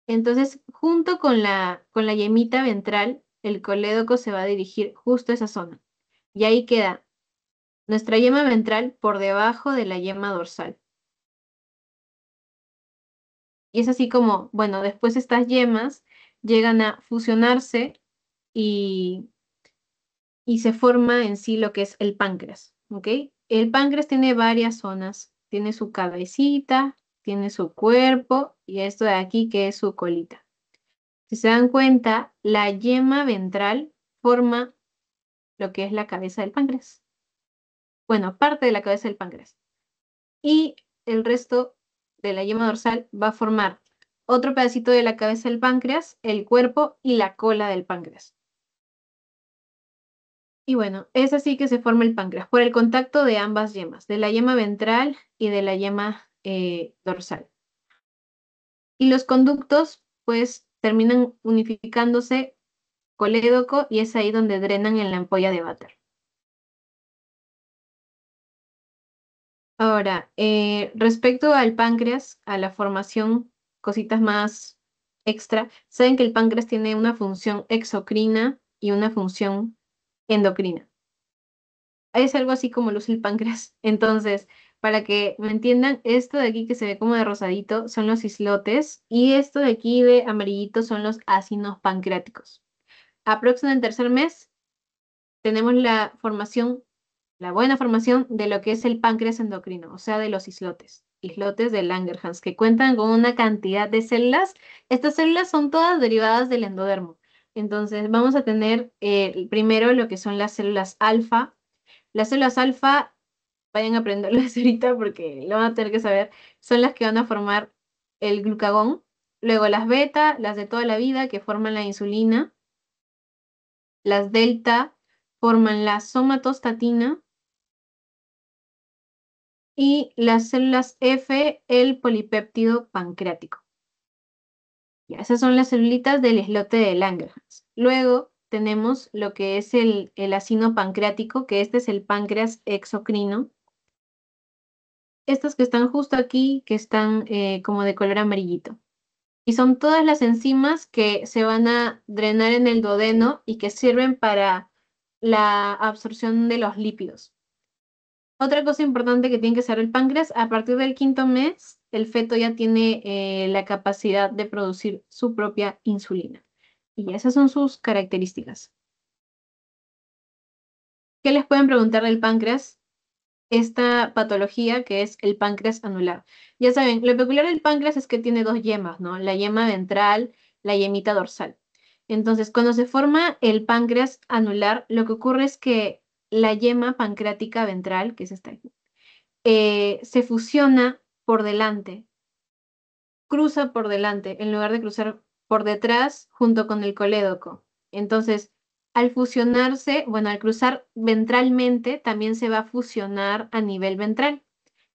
Entonces, junto con la yemita ventral, el colédoco se va a dirigir justo a esa zona. Y ahí queda nuestra yema ventral por debajo de la yema dorsal. Y es así como, bueno, después estas yemas llegan a fusionarse y, y se forma en sí lo que es el páncreas, ¿ok? El páncreas tiene varias zonas. Tiene su cabecita, tiene su cuerpo y esto de aquí que es su colita. Si se dan cuenta, la yema ventral forma lo que es la cabeza del páncreas. Bueno, parte de la cabeza del páncreas. Y el resto de la yema dorsal va a formar otro pedacito de la cabeza del páncreas, el cuerpo y la cola del páncreas. Y bueno, es así que se forma el páncreas, por el contacto de ambas yemas, de la yema ventral y de la yema dorsal. Y los conductos, pues, terminan unificándose colédoco y es ahí donde drenan en la ampolla de váter. Ahora, respecto al páncreas, a la formación, cositas más extra, saben que el páncreas tiene una función exocrina y una función endocrina. Es algo así como luce el páncreas. Entonces, para que me entiendan, esto de aquí que se ve como de rosadito son los islotes y esto de aquí de amarillito son los ácidos pancreáticos. Aproximadamente en el tercer mes tenemos la formación, la buena formación de lo que es el páncreas endocrino, o sea, de los islotes de Langerhans, que cuentan con una cantidad de células. Estas células son todas derivadas del endodermo. Entonces, vamos a tener primero lo que son las células alfa. Las células alfa, vayan a aprenderlo desde ahorita porque lo van a tener que saber, son las que van a formar el glucagón. Luego las beta, las de toda la vida, que forman la insulina. Las delta forman la somatostatina y las células F, el polipéptido pancreático. Ya, esas son las celulitas del islote de Langerhans. Luego tenemos lo que es el ácido pancreático, que este es el páncreas exocrino. Estas que están justo aquí, que están como de color amarillito. Y son todas las enzimas que se van a drenar en el duodeno y que sirven para la absorción de los lípidos. Otra cosa importante que tiene que ser el páncreas, a partir del quinto mes, el feto ya tiene la capacidad de producir su propia insulina. Y esas son sus características. ¿Qué les pueden preguntar del páncreas? Esta patología que es el páncreas anular. Ya saben, lo peculiar del páncreas es que tiene dos yemas, ¿no? La yema ventral, la yemita dorsal. Entonces, cuando se forma el páncreas anular, lo que ocurre es que la yema pancreática ventral, que es esta aquí, se fusiona por delante, cruza por delante, en lugar de cruzar por detrás junto con el colédoco. Entonces, al fusionarse, bueno, al cruzar ventralmente, también se va a fusionar a nivel ventral.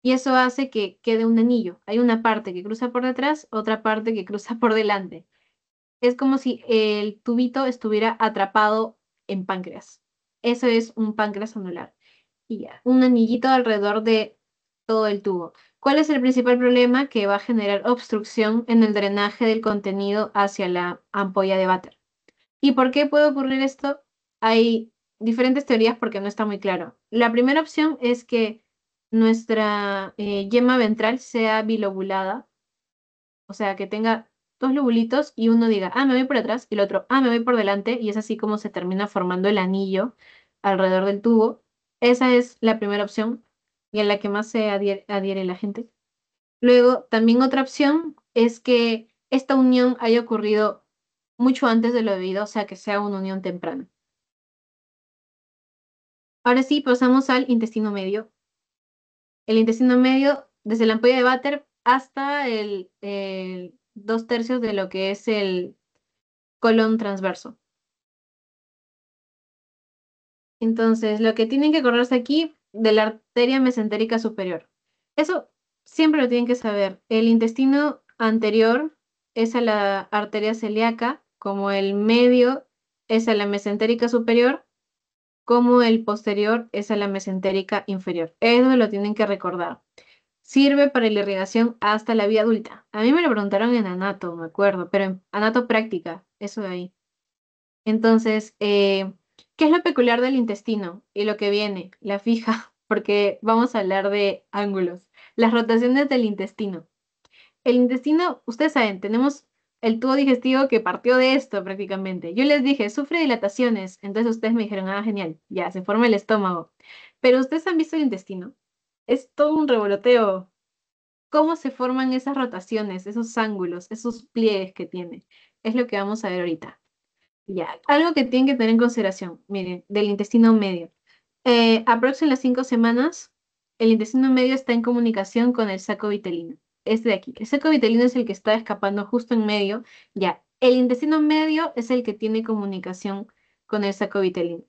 Y eso hace que quede un anillo. Hay una parte que cruza por detrás, otra parte que cruza por delante. Es como si el tubito estuviera atrapado en páncreas. Eso es un páncreas anular. Y ya, un anillito alrededor de todo el tubo. ¿Cuál es el principal problema? Que va a generar obstrucción en el drenaje del contenido hacia la ampolla de váter. ¿Y por qué puede ocurrir esto? Hay diferentes teorías porque no está muy claro. La primera opción es que nuestra yema ventral sea bilobulada, o sea, que tenga dos lobulitos y uno diga, ah, me voy por atrás, y el otro, ah, me voy por delante, y es así como se termina formando el anillo alrededor del tubo. Esa es la primera opción y en la que más se adhiere la gente. Luego, también otra opción es que esta unión haya ocurrido mucho antes de lo debido, o sea, que sea una unión temprana. Ahora sí, pasamos al intestino medio. El intestino medio, desde la ampolla de váter hasta el 2/3 de lo que es el colon transverso. Entonces, lo que tienen que acordarse aquí de la arteria mesentérica superior. Eso siempre lo tienen que saber. El intestino anterior es a la arteria celíaca, como el medio es a la mesentérica superior, como el posterior es a la mesentérica inferior. Eso lo tienen que recordar. Sirve para la irrigación hasta la vida adulta. A mí me lo preguntaron en anato, me acuerdo, pero en anato práctica, eso de ahí. Entonces, ¿qué es lo peculiar del intestino? Y lo que viene, la fija, porque vamos a hablar de ángulos. Las rotaciones del intestino. El intestino, ustedes saben, tenemos el tubo digestivo que partió de esto prácticamente. Yo les dije, sufre dilataciones. Entonces ustedes me dijeron, ah, genial, ya, se forma el estómago. Pero ustedes han visto el intestino. Es todo un revoloteo. ¿Cómo se forman esas rotaciones, esos ángulos, esos pliegues que tiene? Es lo que vamos a ver ahorita. Ya, algo que tienen que tener en consideración, miren, del intestino medio. Aproximadamente las 5 semanas, el intestino medio está en comunicación con el saco vitelino. Este de aquí. El saco vitelino es el que está escapando justo en medio. Ya, el intestino medio es el que tiene comunicación con el saco vitelino.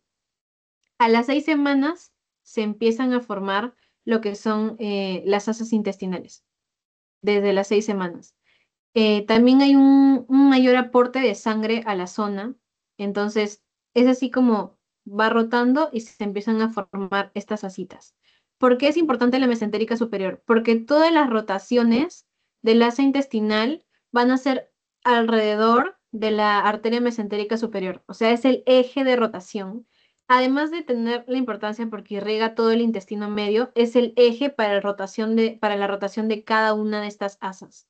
A las 6 semanas se empiezan a formar lo que son las asas intestinales, desde las 6 semanas. También hay un mayor aporte de sangre a la zona, entonces es así como va rotando y se empiezan a formar estas asitas. ¿Por qué es importante la mesentérica superior? Porque todas las rotaciones del asa intestinal van a ser alrededor de la arteria mesentérica superior, o sea, es el eje de rotación. Además de tener la importancia porque irriga todo el intestino medio, es el eje para la rotación de cada una de estas asas.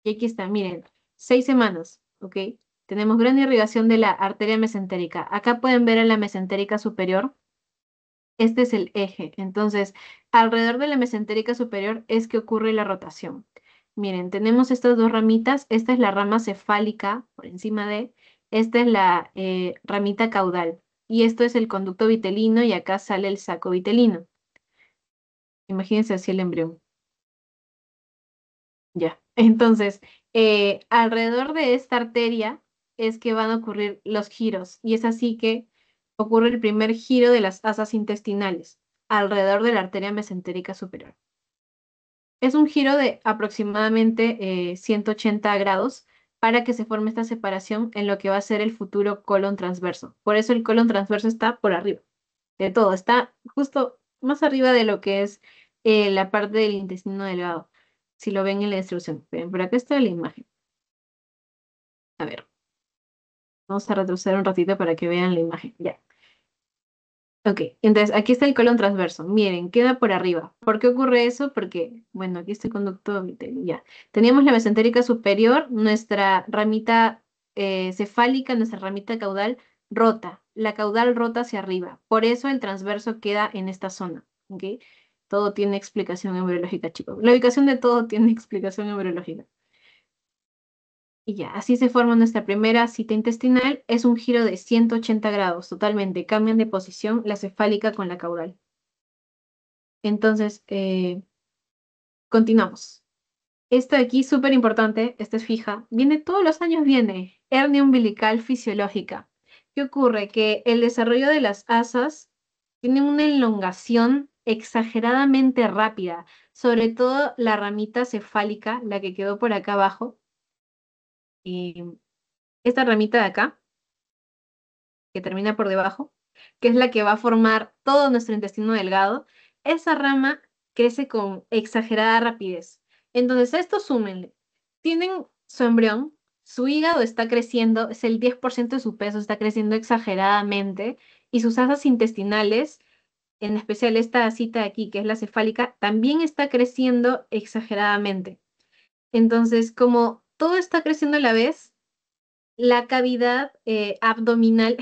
Y aquí está, miren, 6 semanas, ¿ok? Tenemos gran irrigación de la arteria mesentérica. Acá pueden ver en la mesentérica superior. Este es el eje. Entonces, alrededor de la mesentérica superior es que ocurre la rotación. Miren, tenemos estas dos ramitas. Esta es la rama cefálica por encima de. Esta es la ramita caudal. Y esto es el conducto vitelino y acá sale el saco vitelino. Imagínense así el embrión. Ya. Entonces, alrededor de esta arteria es que van a ocurrir los giros y es así que ocurre el primer giro de las asas intestinales alrededor de la arteria mesentérica superior. Es un giro de aproximadamente 180 grados para que se forme esta separación en lo que va a ser el futuro colon transverso. Por eso el colon transverso está por arriba de todo, está justo más arriba de lo que es la parte del intestino delgado, si lo ven en la distribución. Ven, por acá está la imagen. A ver, vamos a retroceder un ratito para que vean la imagen. Ya. Ok, entonces aquí está el colon transverso. Miren, queda por arriba. ¿Por qué ocurre eso? Porque, bueno, aquí está el conducto vitelino, ya. Teníamos la mesentérica superior, nuestra ramita cefálica, nuestra ramita caudal rota. La caudal rota hacia arriba. Por eso el transverso queda en esta zona. ¿Ok? Todo tiene explicación embriológica, chicos. La ubicación de todo tiene explicación embriológica. Y ya, así se forma nuestra primera cita intestinal. Es un giro de 180 grados, totalmente. Cambian de posición la cefálica con la caudal. Entonces, continuamos. Esto de aquí, súper importante, esta es fija. Viene todos los años, viene hernia umbilical fisiológica. ¿Qué ocurre? Que el desarrollo de las asas tiene una elongación exageradamente rápida, sobre todo la ramita cefálica, la que quedó por acá abajo. Y esta ramita de acá que termina por debajo, que es la que va a formar todo nuestro intestino delgado, esa rama crece con exagerada rapidez. Entonces, a esto súmenle. Tienen su embrión, su hígado está creciendo, es el 10% de su peso, está creciendo exageradamente, y sus asas intestinales, en especial esta cita de aquí, que es la cefálica, también está creciendo exageradamente. Entonces, como todo está creciendo a la vez, la cavidad abdominal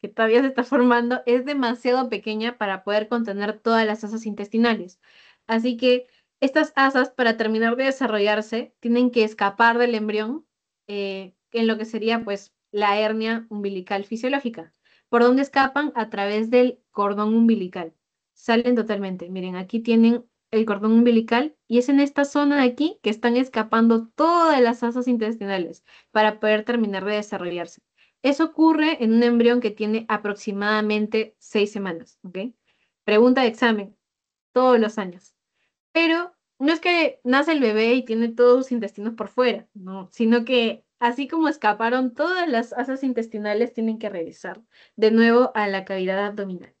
que todavía se está formando es demasiado pequeña para poder contener todas las asas intestinales. Así que estas asas, para terminar de desarrollarse, tienen que escapar del embrión en lo que sería pues la hernia umbilical fisiológica. ¿Por dónde escapan? A través del cordón umbilical. Salen totalmente. Miren, aquí tienen el cordón umbilical y es en esta zona de aquí que están escapando todas las asas intestinales para poder terminar de desarrollarse. Eso ocurre en un embrión que tiene aproximadamente 6 semanas, ¿ok? Pregunta de examen, todos los años. Pero no es que nace el bebé y tiene todos sus intestinos por fuera, no, sino que así como escaparon todas las asas intestinales, tienen que regresar de nuevo a la cavidad abdominal,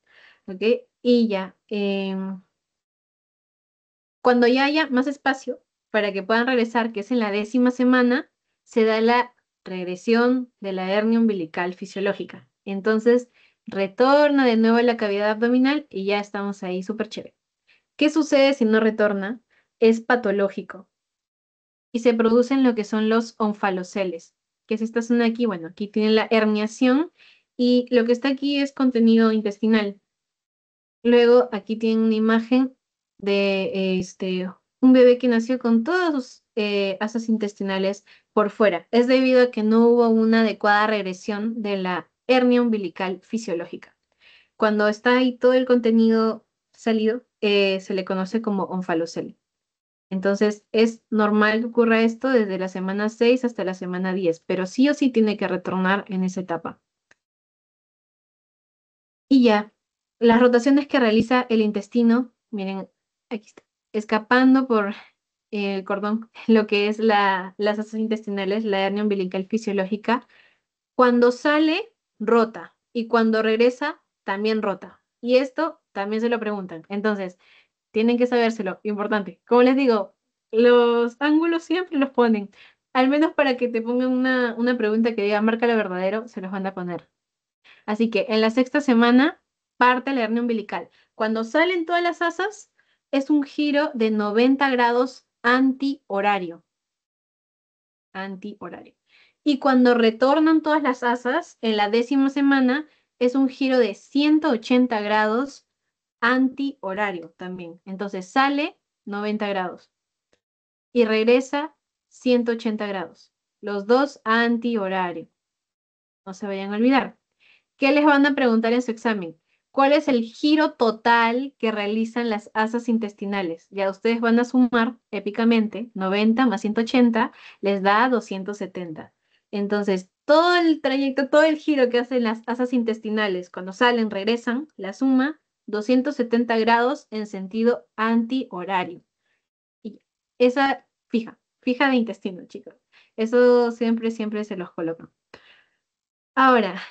¿ok? Y ya, cuando ya haya más espacio para que puedan regresar, que es en la 10ª semana, se da la regresión de la hernia umbilical fisiológica. Entonces, retorna de nuevo a la cavidad abdominal y ya estamos ahí súper chévere. ¿Qué sucede si no retorna? Es patológico y se producen lo que son los onfaloceles, que es esta zona aquí. Bueno, aquí tiene la herniación y lo que está aquí es contenido intestinal. Luego aquí tienen una imagen de un bebé que nació con todas sus asas intestinales por fuera. Es debido a que no hubo una adecuada regresión de la hernia umbilical fisiológica. Cuando está ahí todo el contenido salido, se le conoce como onfalocele. Entonces, es normal que ocurra esto desde la semana 6 hasta la semana 10, pero sí o sí tiene que retornar en esa etapa. Y ya, las rotaciones que realiza el intestino, miren, aquí está, escapando por el cordón, lo que es las asas intestinales, la hernia umbilical fisiológica, cuando sale, rota, y cuando regresa, también rota. Y esto también se lo preguntan. Entonces, tienen que sabérselo, importante. Como les digo, los ángulos siempre los ponen. Al menos para que te pongan una pregunta que diga marca lo verdadero, se los van a poner. Así que en la 6ª semana parte la hernia umbilical. Cuando salen todas las asas, es un giro de 90 grados antihorario. Antihorario. Y cuando retornan todas las asas, en la 10ª semana, es un giro de 180 grados antihorario también. Entonces sale 90 grados y regresa 180 grados. Los dos antihorario. No se vayan a olvidar. ¿Qué les van a preguntar en su examen? ¿Cuál es el giro total que realizan las asas intestinales? Ya ustedes van a sumar épicamente 90 más 180 les da 270. Entonces, todo el trayecto, todo el giro que hacen las asas intestinales cuando salen, regresan, la suma 270 grados en sentido antihorario. Y esa fija de intestino, chicos. Eso siempre, siempre se los colocan. Ahora,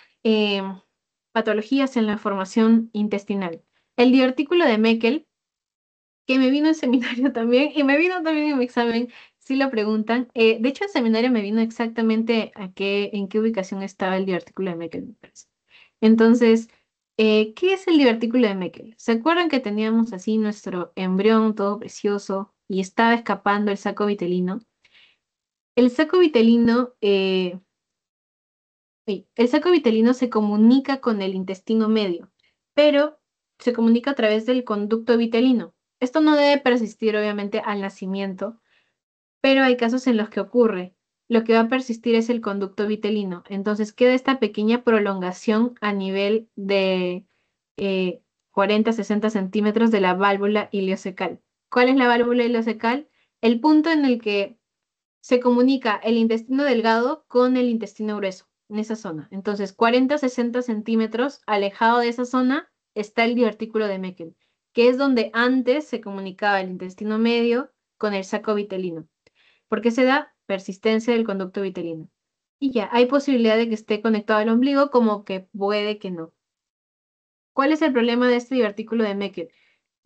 patologías en la formación intestinal. El divertículo de Meckel, que me vino en seminario también, y me vino también en mi examen, si lo preguntan. De hecho, en seminario me vino exactamente en qué ubicación estaba el divertículo de Meckel, me parece. Entonces, ¿qué es el divertículo de Meckel? ¿Se acuerdan que teníamos así nuestro embrión todo precioso y estaba escapando el saco vitelino? El saco vitelino Sí, el saco vitelino se comunica con el intestino medio, pero se comunica a través del conducto vitelino. Esto no debe persistir, obviamente, al nacimiento, pero hay casos en los que ocurre. Lo que va a persistir es el conducto vitelino. Entonces queda esta pequeña prolongación a nivel de 40-60 centímetros de la válvula ileocecal. ¿Cuál es la válvula ileocecal? El punto en el que se comunica el intestino delgado con el intestino grueso, en esa zona. Entonces, 40-60 centímetros alejado de esa zona está el divertículo de Meckel, que es donde antes se comunicaba el intestino medio con el saco vitelino, porque se da persistencia del conducto vitelino. Y ya, hay posibilidad de que esté conectado al ombligo, como que puede que no. ¿Cuál es el problema de este divertículo de Meckel?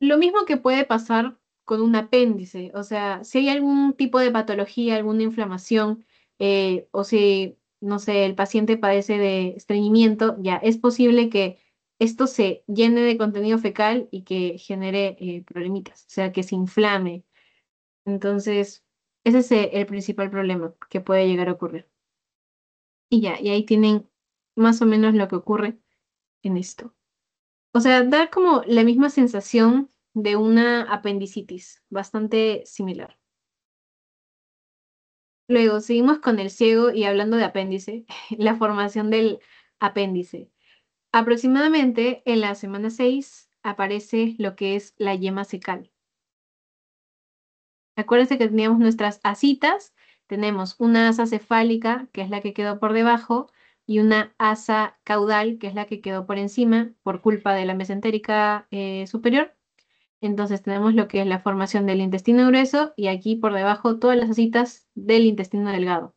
Lo mismo que puede pasar con un apéndice, o sea, si hay algún tipo de patología, alguna inflamación, o si, no sé, el paciente padece de estreñimiento, ya es posible que esto se llene de contenido fecal y que genere problemitas, o sea, que se inflame. Entonces, ese es el principal problema que puede llegar a ocurrir. Y ya, y ahí tienen más o menos lo que ocurre en esto. O sea, da como la misma sensación de una apendicitis, bastante similar. Luego, seguimos con el ciego y hablando de apéndice, la formación del apéndice. Aproximadamente en la semana 6 aparece lo que es la yema cecal. Acuérdense que teníamos nuestras asitas, tenemos una asa cefálica, que es la que quedó por debajo, y una asa caudal, que es la que quedó por encima, por culpa de la mesentérica superior. Entonces tenemos lo que es la formación del intestino grueso y aquí por debajo todas las asitas del intestino delgado.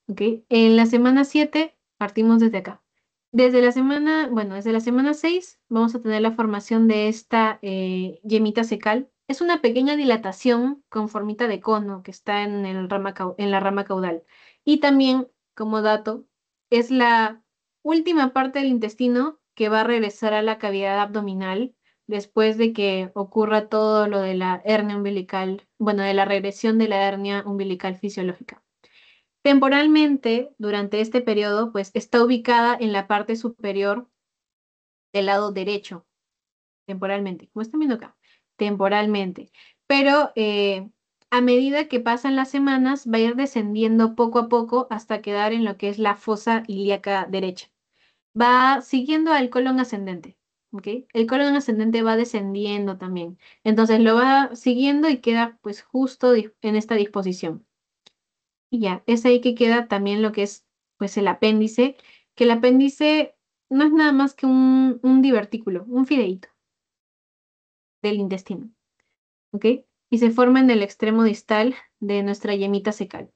¿Ok? En la semana 7 partimos desde acá. desde la semana 6 vamos a tener la formación de esta yemita cecal. Es una pequeña dilatación con formita de cono que está en en la rama caudal. Y también, como dato, es la última parte del intestino que va a regresar a la cavidad abdominal después de que ocurra todo lo de la hernia umbilical, bueno, de la regresión de la hernia umbilical fisiológica. Temporalmente, durante este periodo, pues está ubicada en la parte superior del lado derecho, temporalmente, como están viendo acá, temporalmente. Pero a medida que pasan las semanas, va a ir descendiendo poco a poco hasta quedar en lo que es la fosa ilíaca derecha. Va siguiendo al colon ascendente, ¿ok? El colon ascendente va descendiendo también. Entonces lo va siguiendo y queda pues justo en esta disposición. Y ya, es ahí que queda también lo que es pues el apéndice, que el apéndice no es nada más que un divertículo, un fideíto del intestino, ¿ok? Y se forma en el extremo distal de nuestra yemita cecal.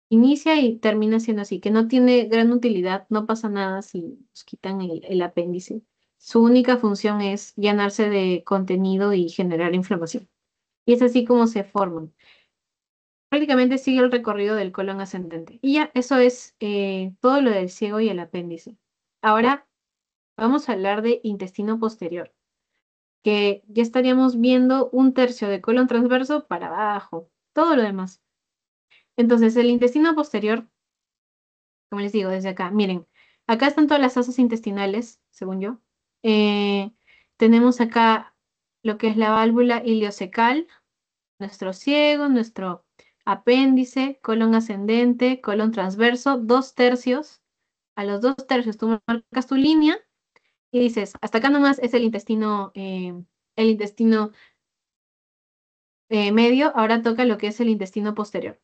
Inicia y termina siendo así, que no tiene gran utilidad, no pasa nada si nos quitan el apéndice. Su única función es llenarse de contenido y generar inflamación. Y es así como se forman. Prácticamente sigue el recorrido del colon ascendente. Y ya, eso es todo lo del ciego y el apéndice. Ahora vamos a hablar de intestino posterior, que ya estaríamos viendo un tercio de colon transverso para abajo, todo lo demás. Entonces, el intestino posterior, como les digo, desde acá, miren, acá están todas las asas intestinales, según yo. Eh, tenemos acá lo que es la válvula iliocecal, nuestro ciego, nuestro apéndice, colon ascendente, colon transverso, 2 tercios. A los 2 tercios tú marcas tu línea y dices, hasta acá nomás es el intestino medio, ahora toca lo que es el intestino posterior.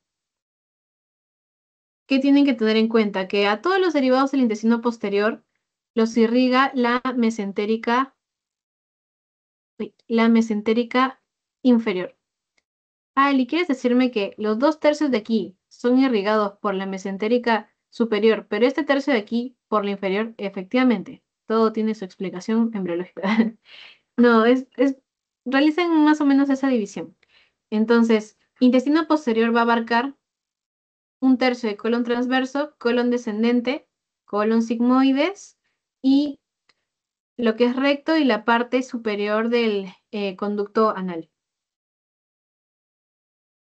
¿Qué tienen que tener en cuenta? Que a todos los derivados del intestino posterior los irriga la mesentérica inferior. Ah, ¿y quieres decirme que los 2 tercios de aquí son irrigados por la mesentérica superior, pero este tercio de aquí por la inferior? Efectivamente, todo tiene su explicación embriológica. No, realizan más o menos esa división. Entonces, intestino posterior va a abarcar 1 tercio de colon transverso, colon descendente, colon sigmoides y lo que es recto y la parte superior del conducto anal.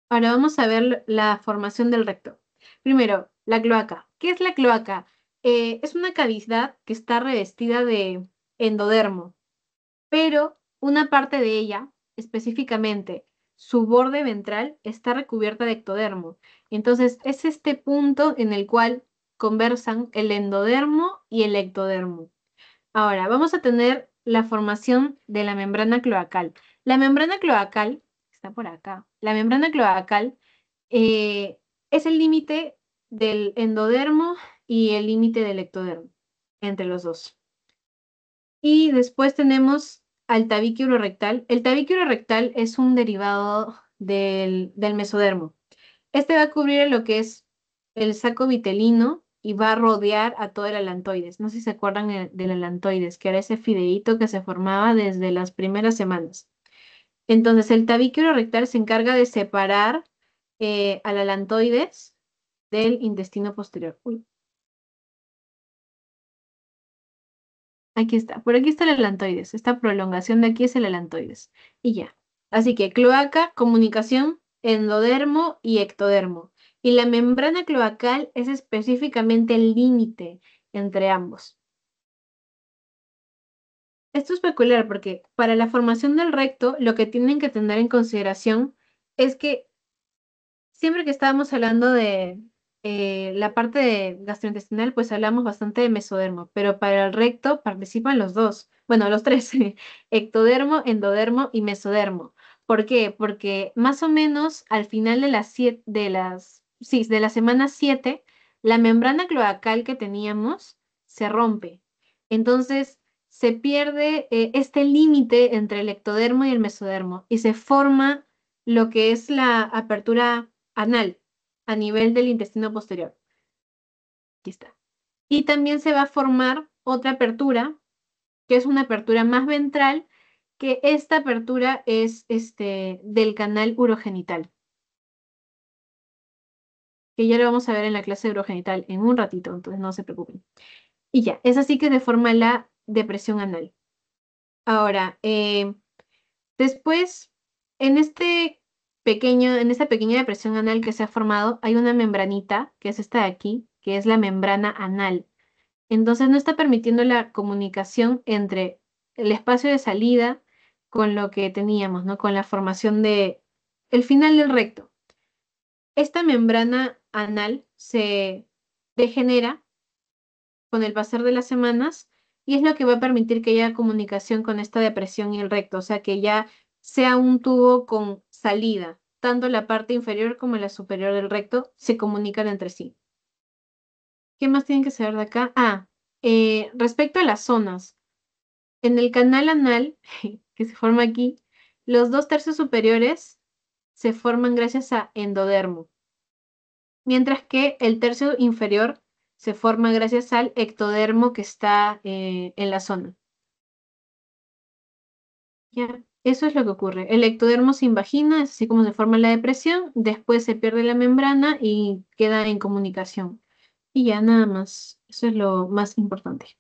Ahora vamos a ver la formación del recto. Primero, la cloaca. ¿Qué es la cloaca? Es una cavidad que está revestida de endodermo, pero una parte de ella, específicamente su borde ventral, está recubierta de ectodermo. Entonces, es este punto en el cual conversan el endodermo y el ectodermo. Ahora, vamos a tener la formación de la membrana cloacal. La membrana cloacal, está por acá, la membrana cloacal es el límite del endodermo y el límite del ectodermo, entre los dos. Y después tenemos al tabique urorectal. El tabique urorectal es un derivado del mesodermo. Este va a cubrir lo que es el saco vitelino y va a rodear a todo el alantoides. No sé si se acuerdan del alantoides, que era ese fideíto que se formaba desde las primeras semanas. Entonces, el tabique urorectal se encarga de separar al alantoides del intestino posterior. Uy, aquí está. Por aquí está el alantoides. Esta prolongación de aquí es el alantoides. Y ya. Así que cloaca, comunicación, endodermo y ectodermo. Y la membrana cloacal es específicamente el límite entre ambos. Esto es peculiar porque para la formación del recto, lo que tienen que tener en consideración es que siempre que estábamos hablando de la parte gastrointestinal, pues hablamos bastante de mesodermo, pero para el recto participan los dos, bueno, los tres, ectodermo, endodermo y mesodermo. ¿Por qué? Porque más o menos al final de sí, de la semana 7, la membrana cloacal que teníamos se rompe. Entonces, se pierde este límite entre el ectodermo y el mesodermo y se forma lo que es la apertura anal a nivel del intestino posterior. Aquí está. Y también se va a formar otra apertura, que es una apertura más ventral, que esta apertura es del canal urogenital, que ya lo vamos a ver en la clase de urogenital en un ratito, entonces no se preocupen. Y ya, es así que se forma la depresión anal. Ahora, después, en esta pequeña depresión anal que se ha formado, hay una membranita, que es esta de aquí, que es la membrana anal. Entonces no está permitiendo la comunicación entre el espacio de salida con lo que teníamos, ¿no? Con la formación de el final del recto. Esta membrana anal se degenera con el pasar de las semanas y es lo que va a permitir que haya comunicación con esta depresión y el recto, o sea, que ya sea un tubo con salida. Tanto la parte inferior como la superior del recto se comunican entre sí. ¿Qué más tienen que saber de acá? Respecto a las zonas. En el canal anal, que se forma aquí, los 2/3 superiores se forman gracias a endodermo, mientras que el tercio inferior se forma gracias al ectodermo que está en la zona. Ya, eso es lo que ocurre. El ectodermo se invagina, es así como se forma la depresión, después se pierde la membrana y queda en comunicación. Y ya nada más, eso es lo más importante.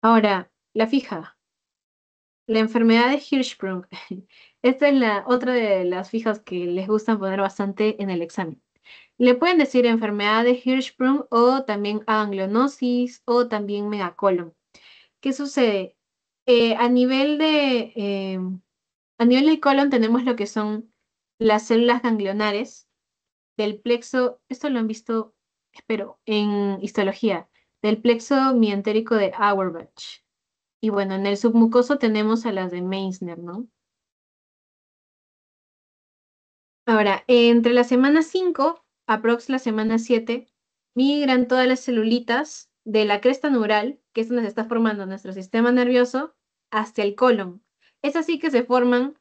Ahora, la fija. La enfermedad de Hirschsprung. Esta es la otra de las fijas que les gustan poner bastante en el examen. Le pueden decir enfermedad de Hirschsprung o también ganglionosis o también megacolon. ¿Qué sucede? Eh, a nivel de, eh, a nivel del colon tenemos lo que son las células ganglionares del plexo, esto lo han visto, espero, en histología, del plexo mientérico de Auerbach. Y bueno, en el submucoso tenemos a las de Meissner, ¿no? Ahora, entre la semana 5, aprox la semana 7, migran todas las celulitas de la cresta neural, que es donde se está formando nuestro sistema nervioso, hasta el colon. Es así que se forman,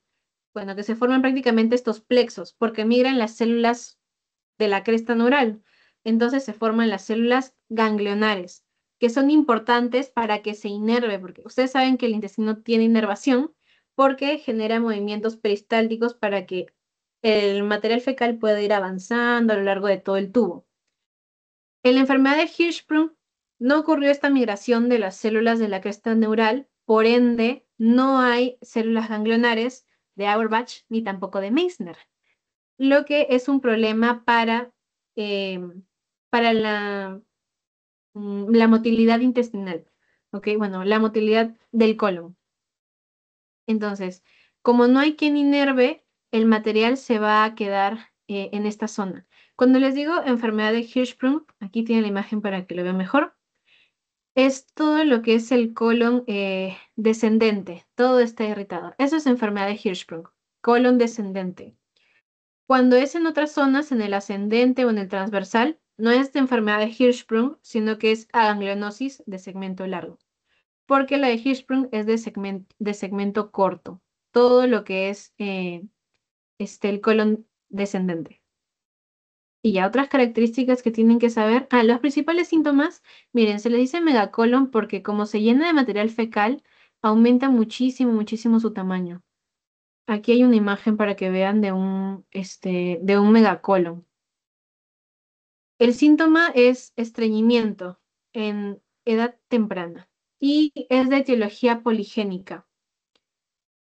bueno, que se forman prácticamente estos plexos, porque migran las células de la cresta neural. Entonces se forman las células ganglionares, que son importantes para que se inerve, porque ustedes saben que el intestino tiene inervación porque genera movimientos peristálticos para que el material fecal pueda ir avanzando a lo largo de todo el tubo. En la enfermedad de Hirschsprung no ocurrió esta migración de las células de la cresta neural, por ende no hay células ganglionares de Auerbach ni tampoco de Meissner, lo que es un problema eh, para la motilidad intestinal, ¿ok? Bueno, la motilidad del colon. Entonces, como no hay quien inerve, el material se va a quedar en esta zona. Cuando les digo enfermedad de Hirschsprung, aquí tienen la imagen para que lo vean mejor, es todo lo que es el colon descendente, todo está irritado. Eso es enfermedad de Hirschsprung, colon descendente. Cuando es en otras zonas, en el ascendente o en el transversal, no es de enfermedad de Hirschsprung, sino que es aganglionosis de segmento largo, porque la de Hirschsprung es de segmento corto, todo lo que es el colon descendente. Y ya otras características que tienen que saber. Los principales síntomas, miren, se le dice megacolon porque como se llena de material fecal, aumenta muchísimo, muchísimo su tamaño. Aquí hay una imagen para que vean de un megacolon. El síntoma es estreñimiento en edad temprana y es de etiología poligénica.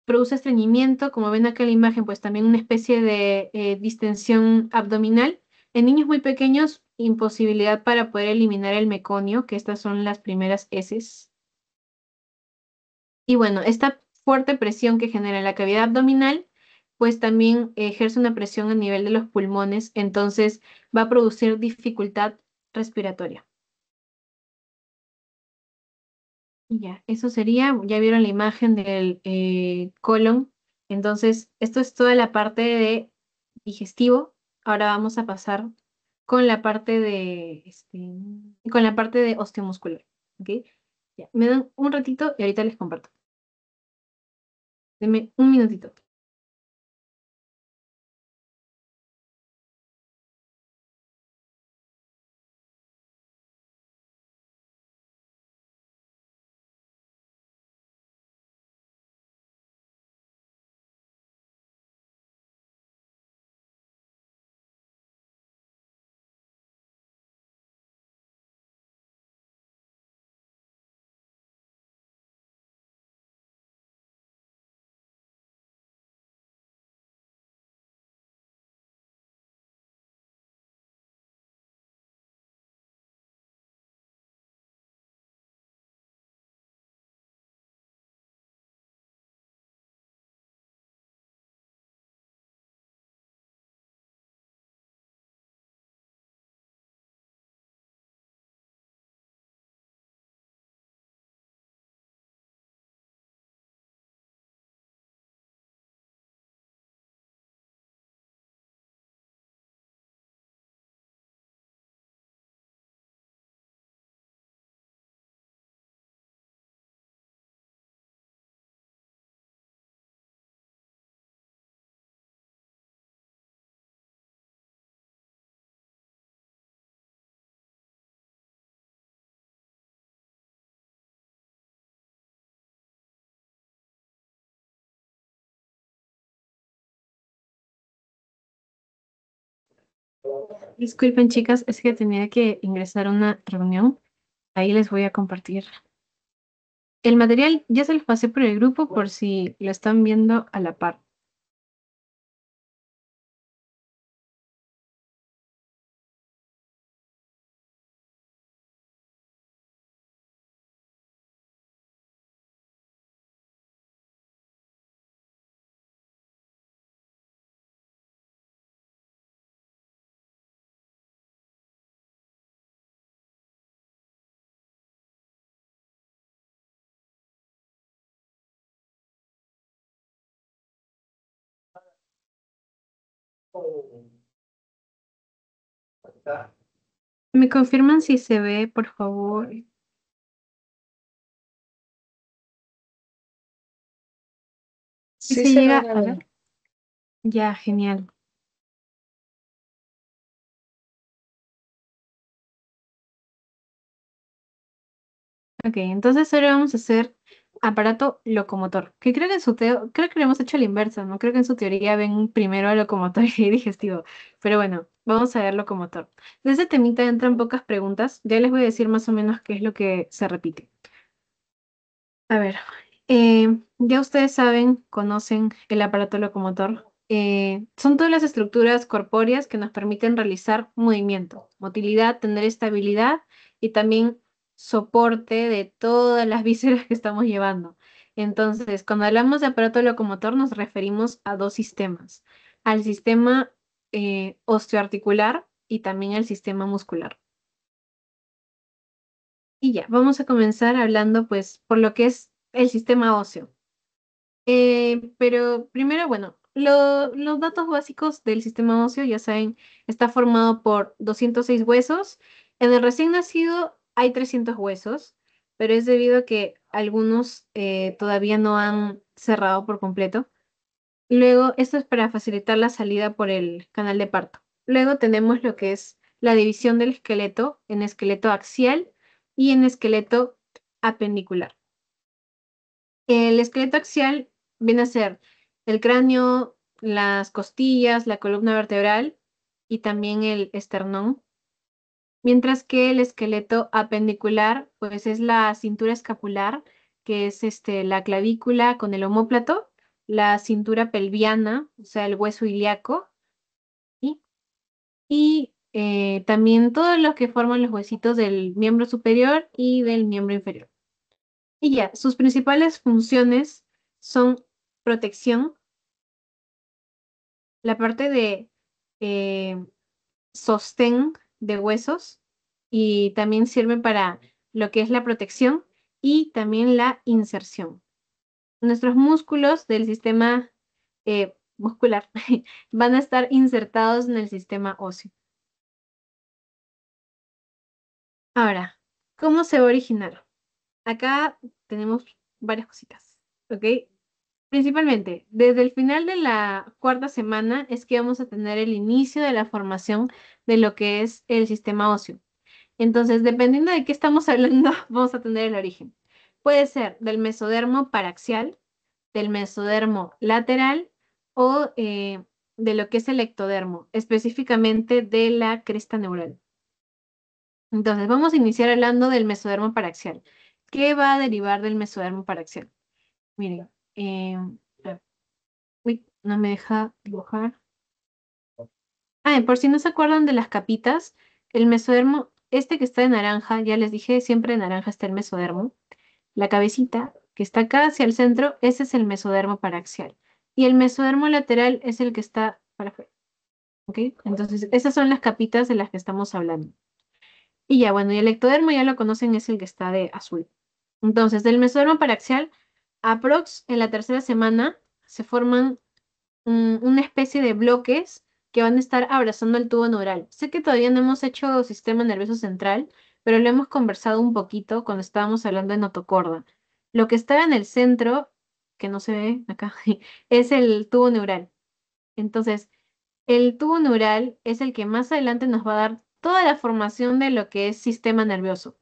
Produce estreñimiento, como ven acá en la imagen, pues también una especie de distensión abdominal. En niños muy pequeños, imposibilidad para poder eliminar el meconio, que estas son las primeras heces. Y bueno, esta fuerte presión que genera la cavidad abdominal, pues también ejerce una presión a nivel de los pulmones, entonces va a producir dificultad respiratoria. Y ya, eso sería, ya vieron la imagen del colon. Entonces, esto es toda la parte de digestivo. Ahora vamos a pasar con la parte con la parte de osteomuscular. ¿Ok? Ya, me dan un ratito y ahorita les comparto. Denme un minutito. Disculpen, chicas, es que tenía que ingresar a una reunión. Ahí les voy a compartir. El material ya se los pasé por el grupo por si lo están viendo a la par. ¿Me confirman si se ve, por favor? Si Sí se se ve, llega a Gaby. ver. Ya, genial. Ok, entonces ahora vamos a hacer aparato locomotor, que creo que creo que lo hemos hecho a la inversa, ¿no? Creo que en su teoría ven primero a locomotor y digestivo. Pero bueno, vamos a ver locomotor. De ese temita entran pocas preguntas. Ya les voy a decir más o menos qué es lo que se repite. A ver, ya ustedes saben, conocen el aparato locomotor. Son todas las estructuras corpóreas que nos permiten realizar movimiento, motilidad, tener estabilidad y también soporte de todas las vísceras que estamos llevando. Entonces, cuando hablamos de aparato locomotor, nos referimos a dos sistemas, al sistema osteoarticular y también al sistema muscular. Y ya, vamos a comenzar hablando pues por lo que es el sistema óseo. Pero primero, bueno, los datos básicos del sistema óseo, ya saben, está formado por 206 huesos. En el recién nacido hay 300 huesos, pero es debido a que algunos todavía no han cerrado por completo. Luego, esto es para facilitar la salida por el canal de parto. Luego tenemos lo que es la división del esqueleto en esqueleto axial y en esqueleto apendicular. El esqueleto axial viene a ser el cráneo, las costillas, la columna vertebral y también el esternón, mientras que el esqueleto apendicular, pues es la cintura escapular, que es la clavícula con el omóplato, la cintura pelviana, o sea, el hueso ilíaco, y, y también todos los que forman los huesitos del miembro superior y del miembro inferior. Y ya, sus principales funciones son protección, la parte de eh, sostén de huesos y también sirve para lo que es la protección y también la inserción. Nuestros músculos del sistema muscular van a estar insertados en el sistema óseo. Ahora, ¿cómo se va a originar? Acá tenemos varias cositas, ¿ok? Principalmente, desde el final de la cuarta semana es que vamos a tener el inicio de la formación de lo que es el sistema óseo. Entonces, dependiendo de qué estamos hablando, vamos a tener el origen. Puede ser del mesodermo paraxial, del mesodermo lateral o de lo que es el ectodermo, específicamente de la cresta neural. Entonces, vamos a iniciar hablando del mesodermo paraxial. ¿Qué va a derivar del mesodermo paraxial? Miren, uy, no me deja dibujar. Ah, y por si no se acuerdan de las capitas, el mesodermo, este que está de naranja, ya les dije, siempre de naranja está el mesodermo. La cabecita, que está acá hacia el centro, ese es el mesodermo paraxial. Y el mesodermo lateral es el que está para afuera. ¿Ok? Entonces, esas son las capitas de las que estamos hablando. Y ya, bueno, y el ectodermo ya lo conocen, es el que está de azul. Entonces, del mesodermo paraxial, aprox en la tercera semana se forman una especie de bloques que van a estar abrazando el tubo neural. Sé que todavía no hemos hecho sistema nervioso central, pero lo hemos conversado un poquito cuando estábamos hablando de notocorda. Lo que está en el centro, que no se ve acá, es el tubo neural. Entonces, el tubo neural es el que más adelante nos va a dar toda la formación de lo que es sistema nervioso.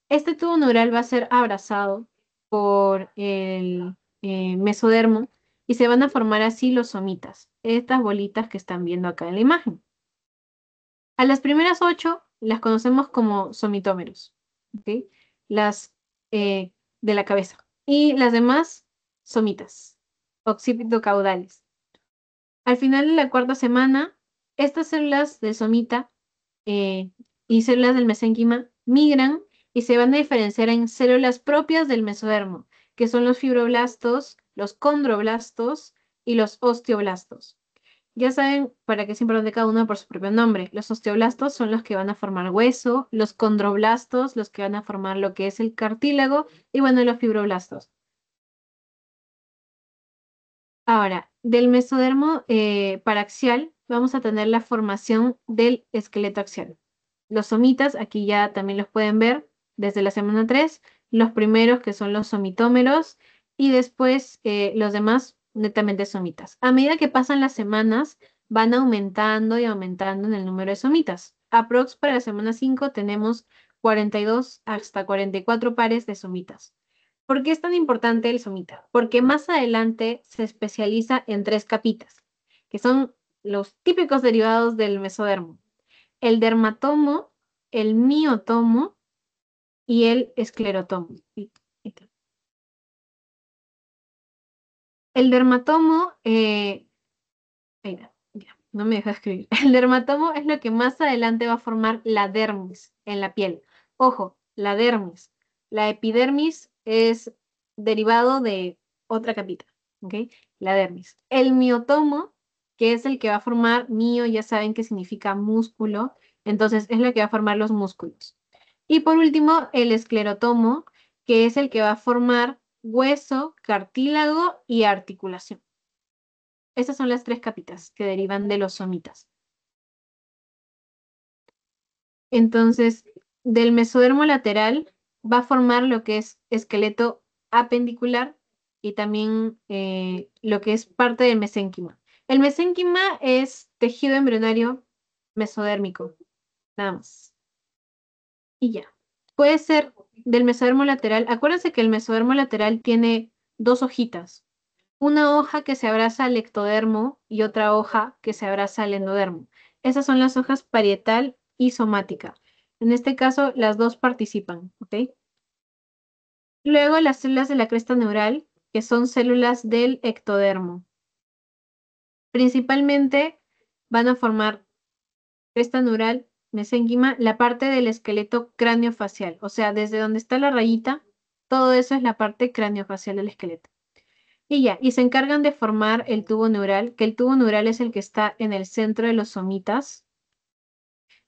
Este tubo neural va a ser abrazado por el mesodermo y se van a formar así los somitas, estas bolitas que están viendo acá en la imagen. A las primeras 8 las conocemos como somitómeros, ¿ok? Las de la cabeza. Y las demás, somitas, occipitocaudales. Al final de la cuarta semana, estas células del somita eh, y células del mesénquima migran y se van a diferenciar en células propias del mesodermo, que son los fibroblastos, los condroblastos y los osteoblastos. Ya saben para qué es importante cada uno por su propio nombre. Los osteoblastos son los que van a formar hueso, los condroblastos los que van a formar lo que es el cartílago y bueno, los fibroblastos. Ahora, del mesodermo paraxial vamos a tener la formación del esqueleto axial. Los somitas, aquí ya también los pueden ver desde la semana 3, los primeros que son los somitómeros y después los demás netamente somitas. A medida que pasan las semanas, van aumentando y aumentando en el número de somitas. Aprox para la semana 5 tenemos 42 hasta 44 pares de somitas. ¿Por qué es tan importante el somita? Porque más adelante se especializa en 3 capitas, que son los típicos derivados del mesodermo. El dermatomo, el miotomo y el esclerotomo. El dermatomo, mira, ya, no me deja escribir. El dermatomo es lo que más adelante va a formar la dermis en la piel. Ojo, la dermis. La epidermis es derivado de otra capita, ¿ok? La dermis. El miotomo, que es el que va a formar, mio, ya saben que significa músculo, entonces es lo que va a formar los músculos. Y por último, el esclerotomo, que es el que va a formar hueso, cartílago y articulación. Estas son las 3 capitas que derivan de los somitas. Entonces, del mesodermo lateral va a formar lo que es esqueleto apendicular y también lo que es parte del mesénquima. El mesénquima es tejido embrionario mesodérmico, nada más. Y ya. Puede ser del mesodermo lateral. Acuérdense que el mesodermo lateral tiene 2 hojitas. Una hoja que se abraza al ectodermo y otra hoja que se abraza al endodermo. Esas son las hojas parietal y somática. En este caso, las dos participan, ¿ok? Luego, las células de la cresta neural, que son células del ectodermo. Principalmente van a formar cresta neural, mesénquima, la parte del esqueleto craneofacial. O sea, desde donde está la rayita, todo eso es la parte craneofacial del esqueleto. Y ya, y se encargan de formar el tubo neural, que el tubo neural es el que está en el centro de los somitas,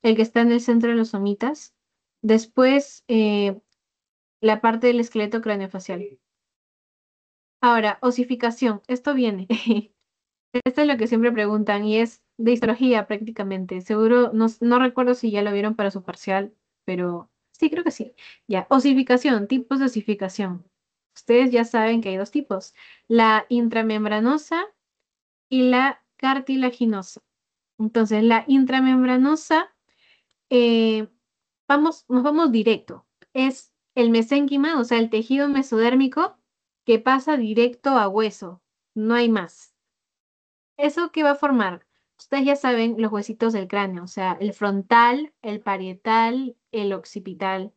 el que está en el centro de los somitas. Después, la parte del esqueleto craneofacial. Ahora, osificación, esto viene. Esto es lo que siempre preguntan y es de histología prácticamente. Seguro, no recuerdo si ya lo vieron para su parcial, pero sí, creo que sí. Ya, osificación, tipos de osificación. Ustedes ya saben que hay 2 tipos, la intramembranosa y la cartilaginosa. Entonces, la intramembranosa, eh, nos vamos directo. Es el mesénquima, o sea, el tejido mesodérmico que pasa directo a hueso. No hay más. ¿Eso qué va a formar? Ustedes ya saben los huesitos del cráneo, o sea, el frontal, el parietal, el occipital,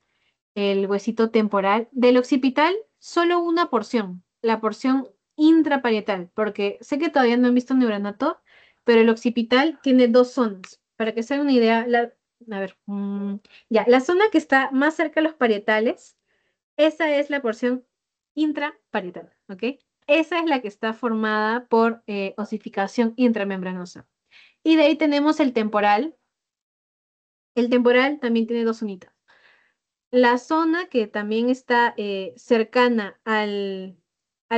el huesito temporal. Del occipital, solo una porción, la porción intraparietal, porque sé que todavía no han visto neuranato, pero el occipital tiene 2 zonas. Para que se hagan una idea, a ver, ya, la zona que está más cerca de los parietales, esa es la porción intraparietal, ¿ok? Esa es la que está formada por osificación intramembranosa. Y de ahí tenemos el temporal. El temporal también tiene 2 zonitas. La zona que también está cercana al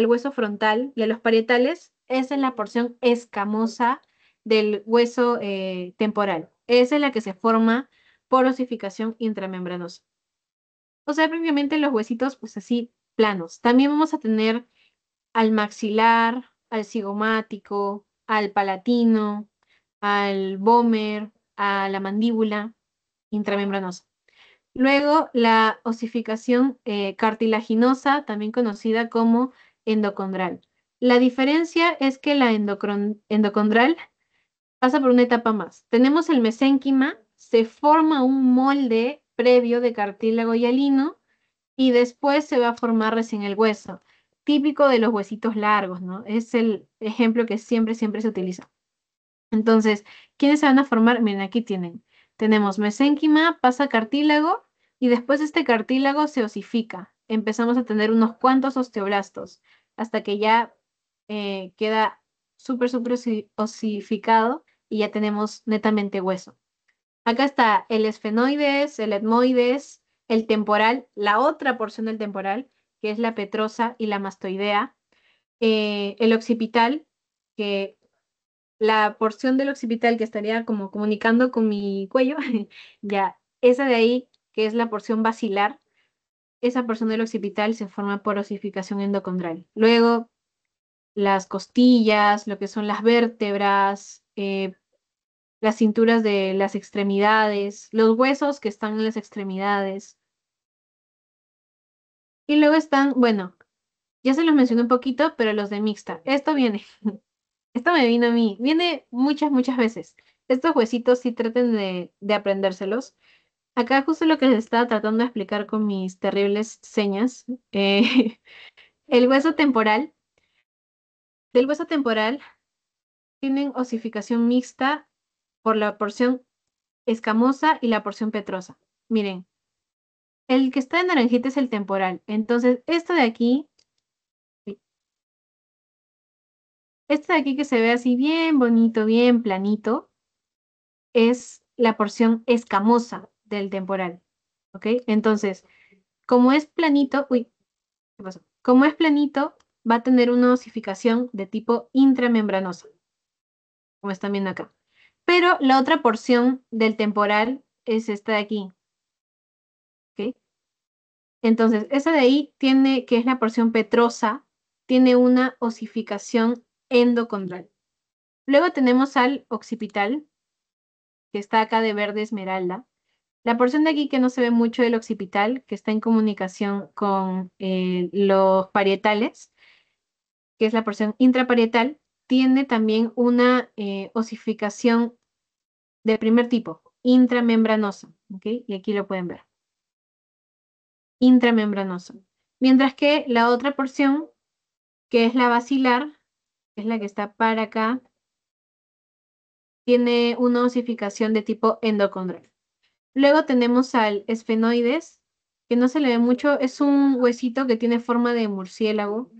hueso frontal y a los parietales, esa es la porción escamosa del hueso temporal. Esa es la que se forma por osificación intramembranosa. O sea, prácticamente los huesitos, pues así, planos. También vamos a tener al maxilar, al cigomático, al palatino, al vómer, a la mandíbula intramembranosa. Luego, la osificación cartilaginosa, también conocida como endocondral. La diferencia es que la endocondral pasa por una etapa más. Tenemos el mesénquima, se forma un molde previo de cartílago hialino y después se va a formar recién el hueso, típico de los huesitos largos, ¿no? Es el ejemplo que siempre, siempre se utiliza. Entonces, ¿quiénes se van a formar? Miren, aquí tenemos mesénquima, pasa cartílago y después este cartílago se osifica. Empezamos a tener unos cuantos osteoblastos hasta que ya queda súper, súper osificado y ya tenemos netamente hueso. Acá está el esfenoides, el etmoides, el temporal, la otra porción del temporal, que es la petrosa y la mastoidea, el occipital, que la porción del occipital que estaría como comunicando con mi cuello, ya, esa de ahí, que es la porción basilar, esa porción del occipital se forma por osificación endocondral. Luego, las costillas, lo que son las vértebras, las cinturas de las extremidades, los huesos que están en las extremidades. Y luego están, bueno, ya se los mencioné un poquito, pero los de mixta. Esto viene, esto me vino a mí, viene muchas, muchas veces. Estos huesitos sí traten de aprendérselos. Acá justo lo que les estaba tratando de explicar con mis terribles señas. El hueso temporal, del hueso temporal tienen osificación mixta por la porción escamosa y la porción petrosa. Miren, el que está en naranjita es el temporal. Entonces, esto de aquí que se ve así bien bonito, bien planito, es la porción escamosa del temporal. ¿Ok? Entonces, como es planito, uy, ¿qué pasó? Como es planito, va a tener una osificación de tipo intramembranosa, como están viendo acá. Pero la otra porción del temporal es esta de aquí. ¿Ok? Entonces, esa de ahí tiene, que es la porción petrosa, tiene una osificación endocondral. Luego tenemos al occipital, que está acá de verde esmeralda. La porción de aquí que no se ve mucho del occipital, que está en comunicación con los parietales, que es la porción intraparietal, tiene también una osificación de primer tipo, intramembranosa. ¿Ok? Y aquí lo pueden ver. Intramembranosa. Mientras que la otra porción, que es la basilar, que es la que está para acá, tiene una osificación de tipo endocondral. Luego tenemos al esfenoides, que no se le ve mucho, es un huesito que tiene forma de murciélago,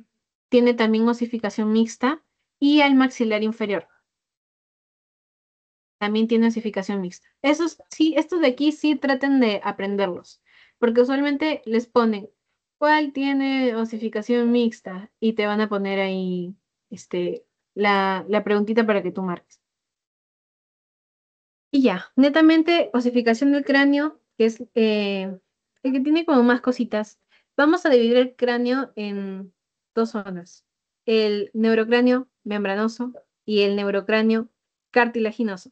tiene también osificación mixta, y al maxilar inferior, también tiene osificación mixta. Esos sí, estos de aquí sí traten de aprenderlos, porque usualmente les ponen cuál tiene osificación mixta y te van a poner ahí la preguntita para que tú marques. Y ya, netamente osificación del cráneo, que es el que tiene como más cositas. Vamos a dividir el cráneo en dos zonas, el neurocráneo membranoso y el neurocráneo cartilaginoso.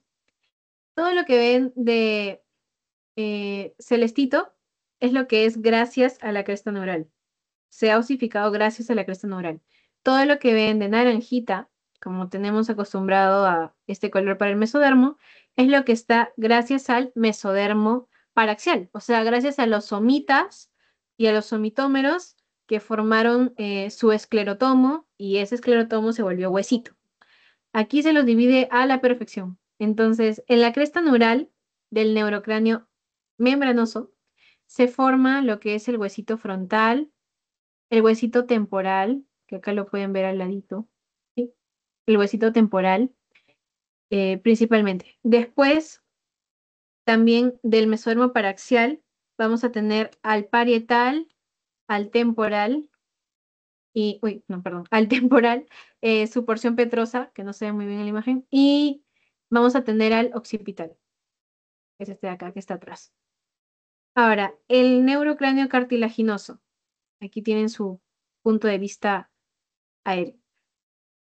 Todo lo que ven de celestito es lo que es gracias a la cresta neural. Se ha osificado gracias a la cresta neural. Todo lo que ven de naranjita, como tenemos acostumbrado a este color para el mesodermo, es lo que está gracias al mesodermo paraxial, o sea, gracias a los somitas y a los somitómeros que formaron su esclerotomo y ese esclerotomo se volvió huesito. Aquí se los divide a la perfección. Entonces, en la cresta neural del neurocráneo membranoso se forma lo que es el huesito frontal, el huesito temporal, que acá lo pueden ver al ladito, ¿sí? El huesito temporal, principalmente. Después, también del mesodermo paraxial, vamos a tener al parietal, al temporal, y, uy, no, perdón, al temporal, su porción petrosa, que no se ve muy bien en la imagen, y vamos a tener al occipital, que es este de acá, que está atrás. Ahora, el neurocráneo cartilaginoso. Aquí tienen su punto de vista aéreo.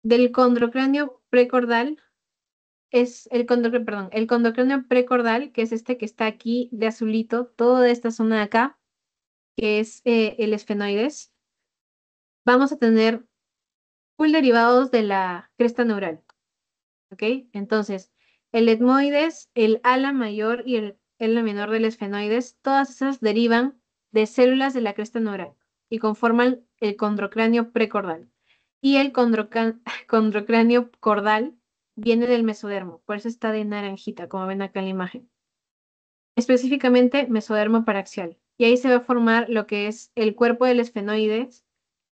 Del condrocráneo precordal es el condrocráneo precordal, que es este que está aquí de azulito, toda esta zona de acá, que es el esfenoides. Vamos a tener full derivados de la cresta neural, ¿ok? Entonces, El etmoides, el ala mayor y el ala menor del esfenoides, todas esas derivan de células de la cresta neural y conforman el condrocráneo precordal. Y el condrocráneo cordal viene del mesodermo, por eso está de naranjita, como ven acá en la imagen. Específicamente mesodermo paraxial. Y ahí se va a formar lo que es el cuerpo del esfenoides,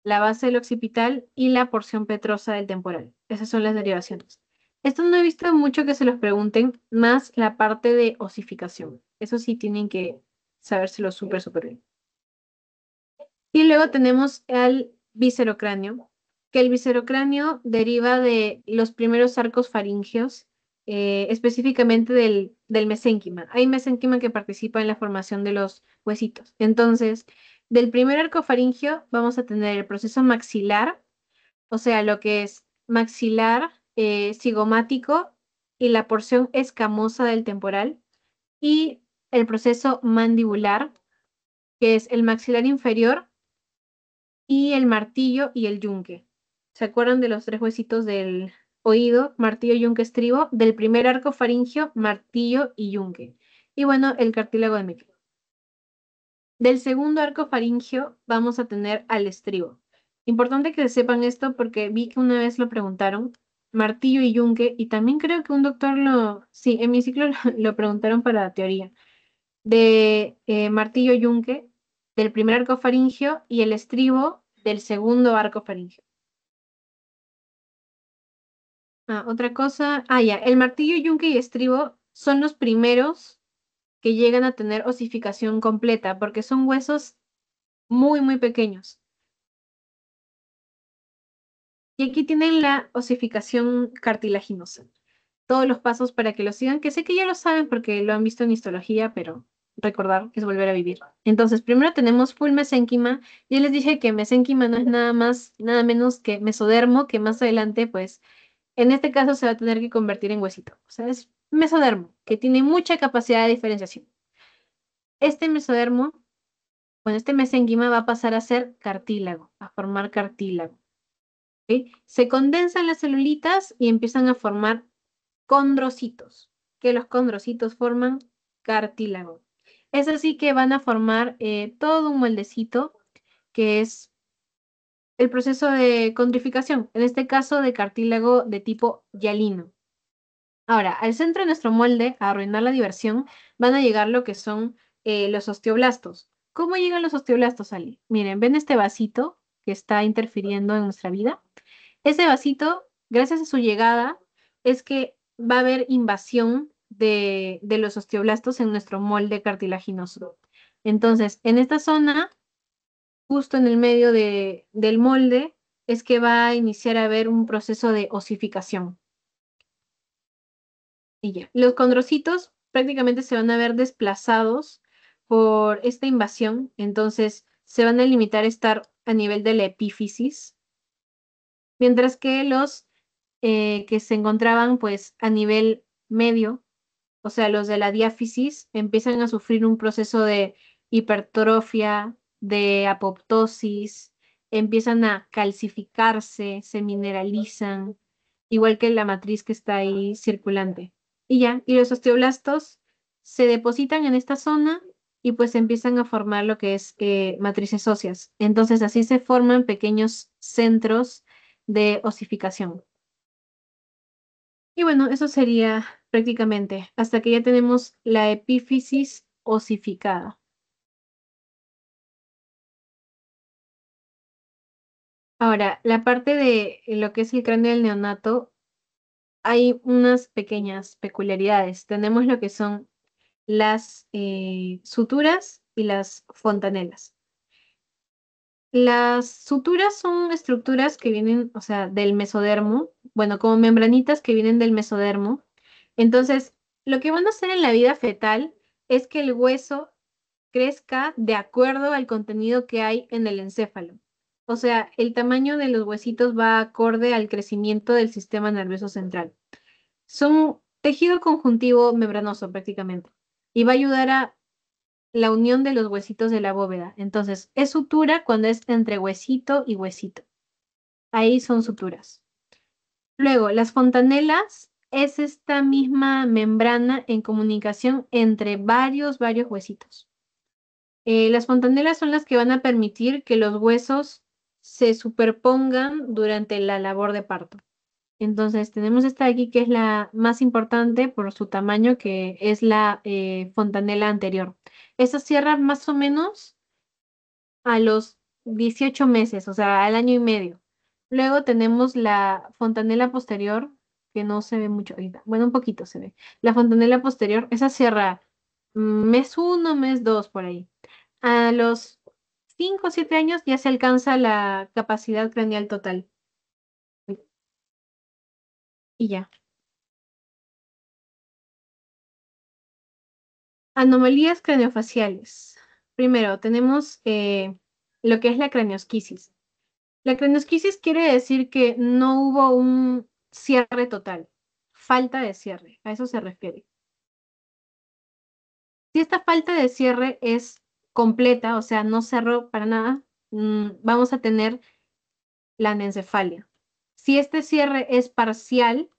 la base del occipital y la porción petrosa del temporal. Esas son las derivaciones. Esto no he visto mucho que se los pregunten, más la parte de osificación. Eso sí tienen que sabérselo súper bien. Y luego tenemos al viscerocráneo, que el viscerocráneo deriva de los primeros arcos faríngeos, específicamente del mesénquima. Hay mesénquima que participa en la formación de los huesitos. Entonces, del primer arco faríngeo vamos a tener el proceso maxilar, o sea, lo que es maxilar, cigomático y la porción escamosa del temporal, y el proceso mandibular, que es el maxilar inferior y el martillo y el yunque. ¿Se acuerdan de los tres huesitos del oído? Martillo, yunque, estribo. Del primer arco faríngeo, martillo y yunque. Y bueno, el cartílago de Meckel. Del segundo arco faríngeo vamos a tener al estribo. Importante que sepan esto porque vi que una vez lo preguntaron, martillo y yunque, y también creo que un doctor sí, en mi ciclo lo preguntaron para teoría, de martillo yunque, del primer arco faríngeo y el estribo del segundo arco faríngeo. Otra cosa, ya, el martillo, yunque y estribo son los primeros que llegan a tener osificación completa, porque son huesos muy pequeños. Y aquí tienen la osificación cartilaginosa. Todos los pasos para que lo sigan, que sé que ya lo saben porque lo han visto en histología, pero recordar es volver a vivir. Entonces, primero tenemos full mesénquima. Ya les dije que mesénquima no es nada más, nada menos que mesodermo, que más adelante, pues, en este caso se va a tener que convertir en huesito. O sea, es mesodermo, que tiene mucha capacidad de diferenciación. Este mesodermo, bueno, este mesénquima va a pasar a ser cartílago, a formar cartílago. ¿Ok? Se condensan las celulitas y empiezan a formar condrocitos, que los condrocitos forman cartílago. Es así que van a formar todo un moldecito que es el proceso de condrificación, en este caso de cartílago de tipo hialino. Ahora, al centro de nuestro molde, a arruinar la diversión, van a llegar lo que son los osteoblastos. ¿Cómo llegan los osteoblastos, Ali? Miren, ¿ven este vasito que está interfiriendo en nuestra vida? Ese vasito, gracias a su llegada, es que va a haber invasión de los osteoblastos en nuestro molde cartilaginoso. Entonces, en esta zona, justo en el medio del molde, es que va a iniciar a haber un proceso de osificación. Y ya. Los condrocitos prácticamente se van a ver desplazados por esta invasión, entonces se van a limitar a estar a nivel de la epífisis, mientras que los que se encontraban pues a nivel medio, o sea, los de la diáfisis, empiezan a sufrir un proceso de hipertrofia, de apoptosis, empiezan a calcificarse, se mineralizan, igual que la matriz que está ahí circulante. Y ya, y los osteoblastos se depositan en esta zona y pues empiezan a formar lo que es matrices óseas. Entonces así se forman pequeños centros de osificación. Y bueno, eso sería prácticamente hasta que ya tenemos la epífisis osificada. Ahora, la parte de lo que es el cráneo del neonato, hay unas pequeñas peculiaridades. Tenemos lo que son las suturas y las fontanelas. Las suturas son estructuras que vienen, o sea, del mesodermo, bueno, como membranitas que vienen del mesodermo. Entonces, lo que van a hacer en la vida fetal es que el hueso crezca de acuerdo al contenido que hay en el encéfalo. O sea, el tamaño de los huesitos va acorde al crecimiento del sistema nervioso central. Son tejido conjuntivo membranoso prácticamente y va a ayudar a la unión de los huesitos de la bóveda. Entonces, es sutura cuando es entre huesito y huesito. Ahí son suturas. Luego, las fontanelas es esta misma membrana en comunicación entre varios huesitos. Las fontanelas son las que van a permitir que los huesos se superpongan durante la labor de parto. Entonces, tenemos esta de aquí que es la más importante por su tamaño, que es la fontanela anterior. Esta cierra más o menos a los 18 meses, o sea, al año y medio. Luego tenemos la fontanela posterior, que no se ve mucho ahorita. Bueno, un poquito se ve. La fontanela posterior, esa cierra mes uno, mes 2 por ahí. A los 5 o 7 años ya se alcanza la capacidad craneal total. Y ya. Anomalías craneofaciales. Primero, tenemos lo que es la craniosquisis. La craniosquisis quiere decir que no hubo un cierre total, falta de cierre, a eso se refiere. Si esta falta de cierre es completa, o sea, no cerró para nada, vamos a tener la anencefalia. Si este cierre es parcial,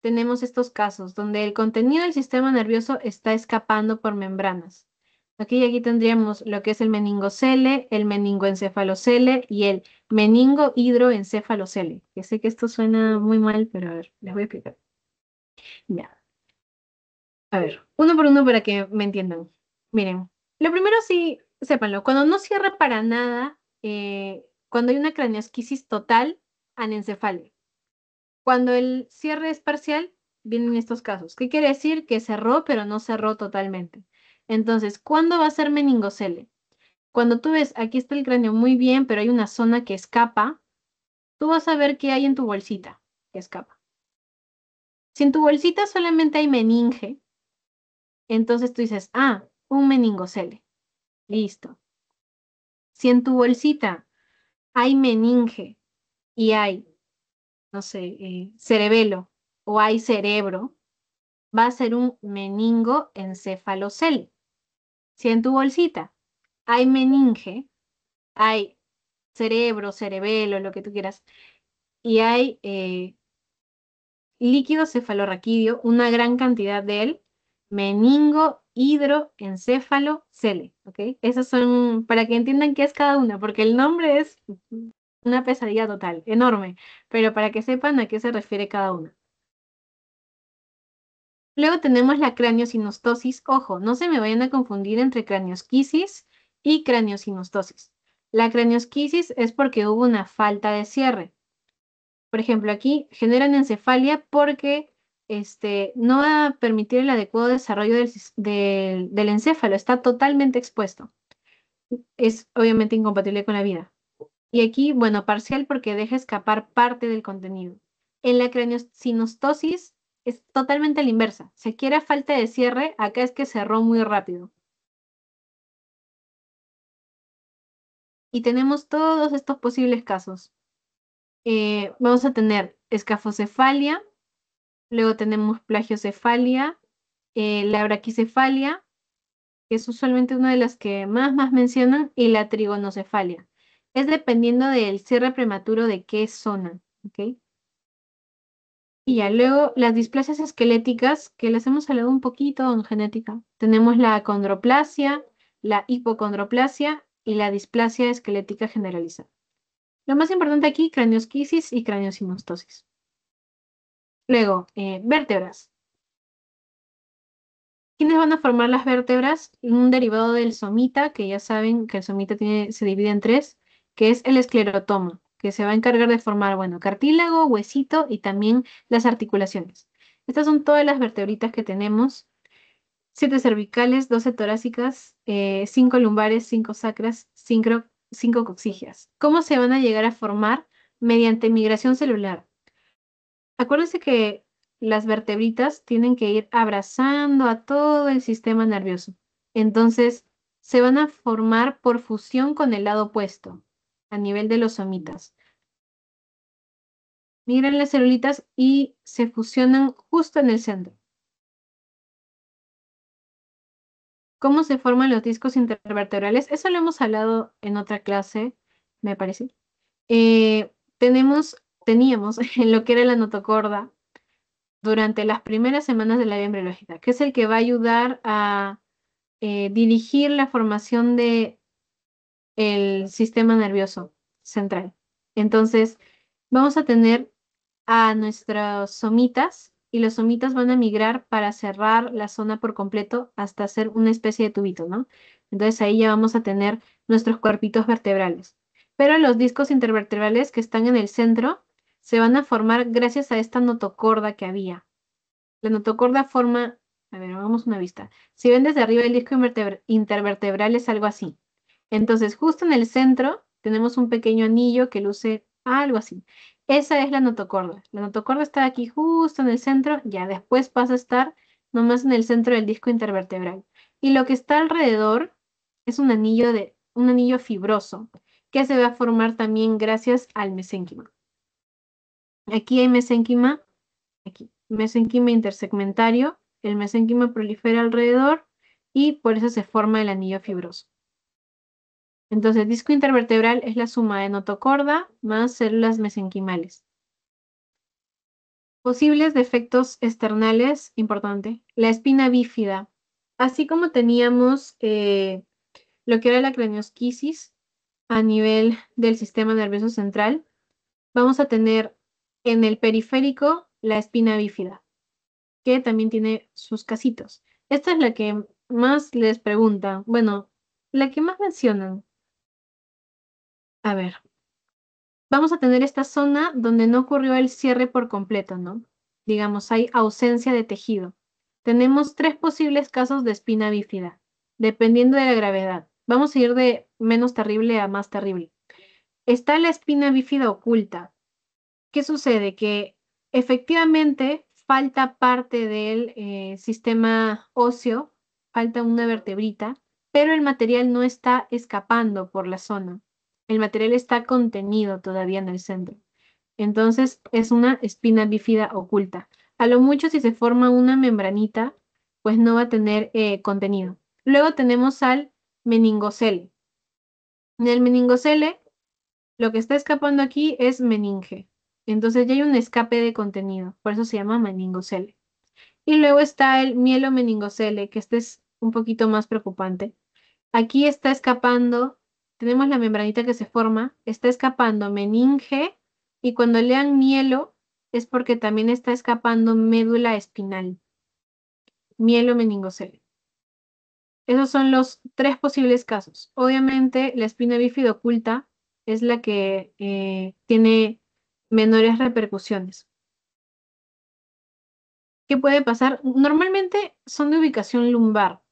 tenemos estos casos donde el contenido del sistema nervioso está escapando por membranas. Aquí tendríamos lo que es el meningocele, el meningoencefalocele y el meningohidroencefalocele. Que sé que esto suena muy mal, pero a ver, les voy a explicar. Ya, a ver, uno por uno para que me entiendan. Miren, lo primero sí, sépanlo, cuando no cierra para nada, cuando hay una craniosquisis total, anencefalia. Cuando el cierre es parcial, vienen estos casos. ¿Qué quiere decir? Que cerró, pero no cerró totalmente. Entonces, ¿cuándo va a ser meningocele? Cuando tú ves, aquí está el cráneo muy bien, pero hay una zona que escapa, tú vas a ver qué hay en tu bolsita que escapa. Si en tu bolsita solamente hay meninge, entonces tú dices, ah, un meningocele. Listo. Si en tu bolsita hay meninge y hay, no sé, cerebelo o hay cerebro, va a ser un meningoencefalocele. Si en tu bolsita hay meninge, hay cerebro, cerebelo, lo que tú quieras, y hay líquido cefalorraquídeo, una gran cantidad de él, meningo, hidroencéfalo, cele, ¿ok? Esas son, para que entiendan qué es cada una, porque el nombre es una pesadilla total, enorme, pero para que sepan a qué se refiere cada una. Luego tenemos la craniosinostosis. Ojo, no se me vayan a confundir entre craniosquisis y craniosinostosis. La craniosquisis es porque hubo una falta de cierre. Por ejemplo, aquí generan encefalia porque no va a permitir el adecuado desarrollo del encéfalo, está totalmente expuesto. Es obviamente incompatible con la vida. Y aquí, bueno, parcial porque deja escapar parte del contenido. En la craniosynostosis es totalmente a la inversa. Se quiere falta de cierre, acá es que cerró muy rápido. Y tenemos todos estos posibles casos. Vamos a tener escafocefalia, luego tenemos plagiocefalia, la braquicefalia, que es usualmente una de las que más mencionan, y la trigonocefalia. Es dependiendo del cierre prematuro de qué zona, ¿ok? Y ya luego las displasias esqueléticas, que las hemos hablado un poquito en genética. Tenemos la acondroplasia, la hipocondroplasia y la displasia esquelética generalizada. Lo más importante aquí, craniosquisis y craniosinostosis. Luego, vértebras. ¿Quiénes van a formar las vértebras? Un derivado del somita, que ya saben que el somita se divide en tres, que es el esclerotoma, que se va a encargar de formar, bueno, cartílago, huesito y también las articulaciones. Estas son todas las vertebritas que tenemos. 7 cervicales, 12 torácicas, 5 lumbares, 5 sacras, 5 coxígeas. ¿Cómo se van a llegar a formar? Mediante migración celular. Acuérdense que las vertebritas tienen que ir abrazando a todo el sistema nervioso. Entonces, se van a formar por fusión con el lado opuesto, a nivel de los somitas. Migran las celulitas y se fusionan justo en el centro. ¿Cómo se forman los discos intervertebrales? Eso lo hemos hablado en otra clase, me parece. Teníamos en lo que era la notocorda, durante las primeras semanas de la vida embriológica, que es el que va a ayudar a dirigir la formación de el sistema nervioso central. Entonces, vamos a tener a nuestros somitas y los somitas van a migrar para cerrar la zona por completo hasta hacer una especie de tubito, ¿no? Entonces ahí ya vamos a tener nuestros cuerpitos vertebrales. Pero los discos intervertebrales que están en el centro se van a formar gracias a esta notocorda que había. La notocorda forma, a ver, hagamos una vista. Si ven desde arriba el disco intervertebral es algo así. Entonces, justo en el centro tenemos un pequeño anillo que luce algo así. Esa es la notocorda. La notocorda está aquí justo en el centro, ya después pasa a estar nomás en el centro del disco intervertebral. Y lo que está alrededor es un anillo fibroso que se va a formar también gracias al mesénquima. Aquí hay mesénquima, aquí, mesénquima intersegmentario, el mesénquima prolifera alrededor y por eso se forma el anillo fibroso. Entonces, disco intervertebral es la suma de notocorda más células mesenquimales. Posibles defectos externales, importante, la espina bífida. Así como teníamos lo que era la craniosquisis a nivel del sistema nervioso central, vamos a tener en el periférico la espina bífida, que también tiene sus casitos. Esta es la que más les preguntan, bueno, la que más mencionan. A ver, vamos a tener esta zona donde no ocurrió el cierre por completo, ¿no? Digamos, hay ausencia de tejido. Tenemos tres posibles casos de espina bífida, dependiendo de la gravedad. Vamos a ir de menos terrible a más terrible. Está la espina bífida oculta. ¿Qué sucede? Que efectivamente falta parte del sistema óseo, falta una vertebrita, pero el material no está escapando por la zona. El material está contenido todavía en el centro. Entonces es una espina bífida oculta. A lo mucho si se forma una membranita, pues no va a tener contenido. Luego tenemos al meningocele. En el meningocele lo que está escapando aquí es meninge. Entonces ya hay un escape de contenido, por eso se llama meningocele. Y luego está el mielomeningocele, que este es un poquito más preocupante. Aquí está escapando, tenemos la membranita que se forma, está escapando meninge y cuando lean mielo es porque también está escapando médula espinal, mielomeningocele. Esos son los tres posibles casos. Obviamente, la espina bífida oculta es la que tiene menores repercusiones. ¿Qué puede pasar? Normalmente son de ubicación lumbar,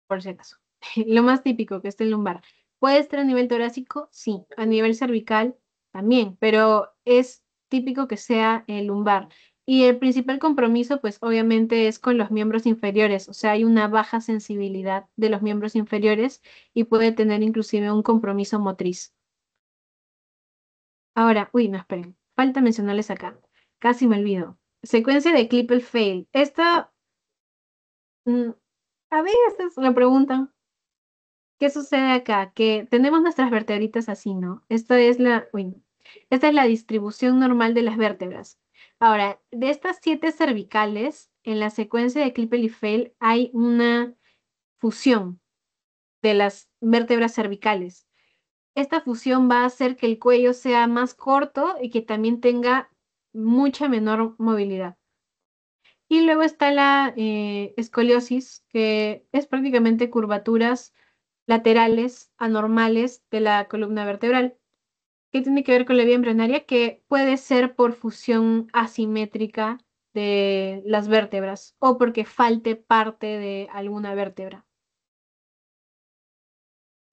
por si acaso. Lo más típico que esté en lumbar. ¿Puede estar a nivel torácico? Sí. A nivel cervical también, pero es típico que sea lumbar. Y el principal compromiso, pues obviamente es con los miembros inferiores, o sea, hay una baja sensibilidad de los miembros inferiores y puede tener inclusive un compromiso motriz. Ahora, uy, no, esperen, falta mencionarles acá, casi me olvido. Secuencia de Klippel-Feil. Esta, mm, a veces me preguntan, ¿qué sucede acá? Que tenemos nuestras vertebritas así, ¿no? Esta es la distribución normal de las vértebras. Ahora, de estas 7 cervicales, en la secuencia de Klippel y Feil hay una fusión de las vértebras cervicales. Esta fusión va a hacer que el cuello sea más corto y que también tenga mucha menor movilidad. Y luego está la escoliosis, que es prácticamente curvaturas laterales anormales de la columna vertebral. ¿Qué tiene que ver con la vía embrionaria? Que puede ser por fusión asimétrica de las vértebras o porque falte parte de alguna vértebra.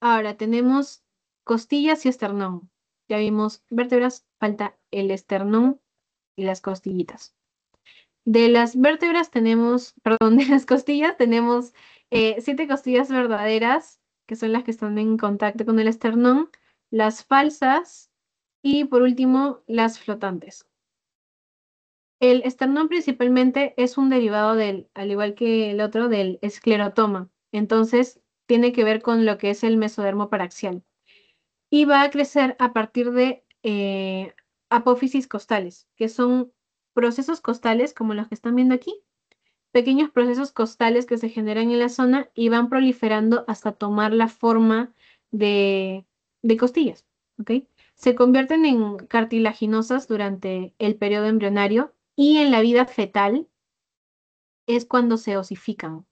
Ahora tenemos costillas y esternón. Ya vimos vértebras, falta el esternón y las costillitas. De las vértebras tenemos, perdón, de las costillas tenemos 7 costillas verdaderas, que son las que están en contacto con el esternón, las falsas y por último las flotantes. El esternón principalmente es un derivado del, al igual que el otro, del esclerotoma. Entonces tiene que ver con lo que es el mesodermo paraxial. Y va a crecer a partir de apófisis costales, que son procesos costales, como los que están viendo aquí, pequeños procesos costales que se generan en la zona y van proliferando hasta tomar la forma de, de costillas, ¿ok? Se convierten en cartilaginosas durante el periodo embrionario y en la vida fetal es cuando se osifican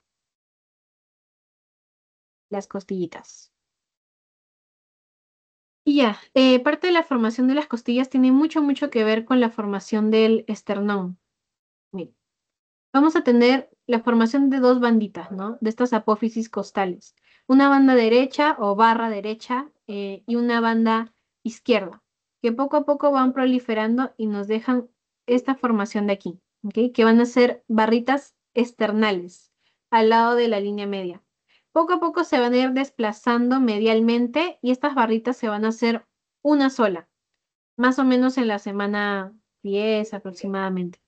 las costillitas. Y ya, parte de la formación de las costillas tiene mucho que ver con la formación del esternón. Miren, vamos a tener la formación de dos banditas, ¿no? De estas apófisis costales. Una banda derecha o barra derecha y una banda izquierda, que poco a poco van proliferando y nos dejan esta formación de aquí, ¿ok? Que van a ser barritas esternales al lado de la línea media. Poco a poco se van a ir desplazando medialmente y estas barritas se van a hacer una sola, más o menos en la semana 10 aproximadamente.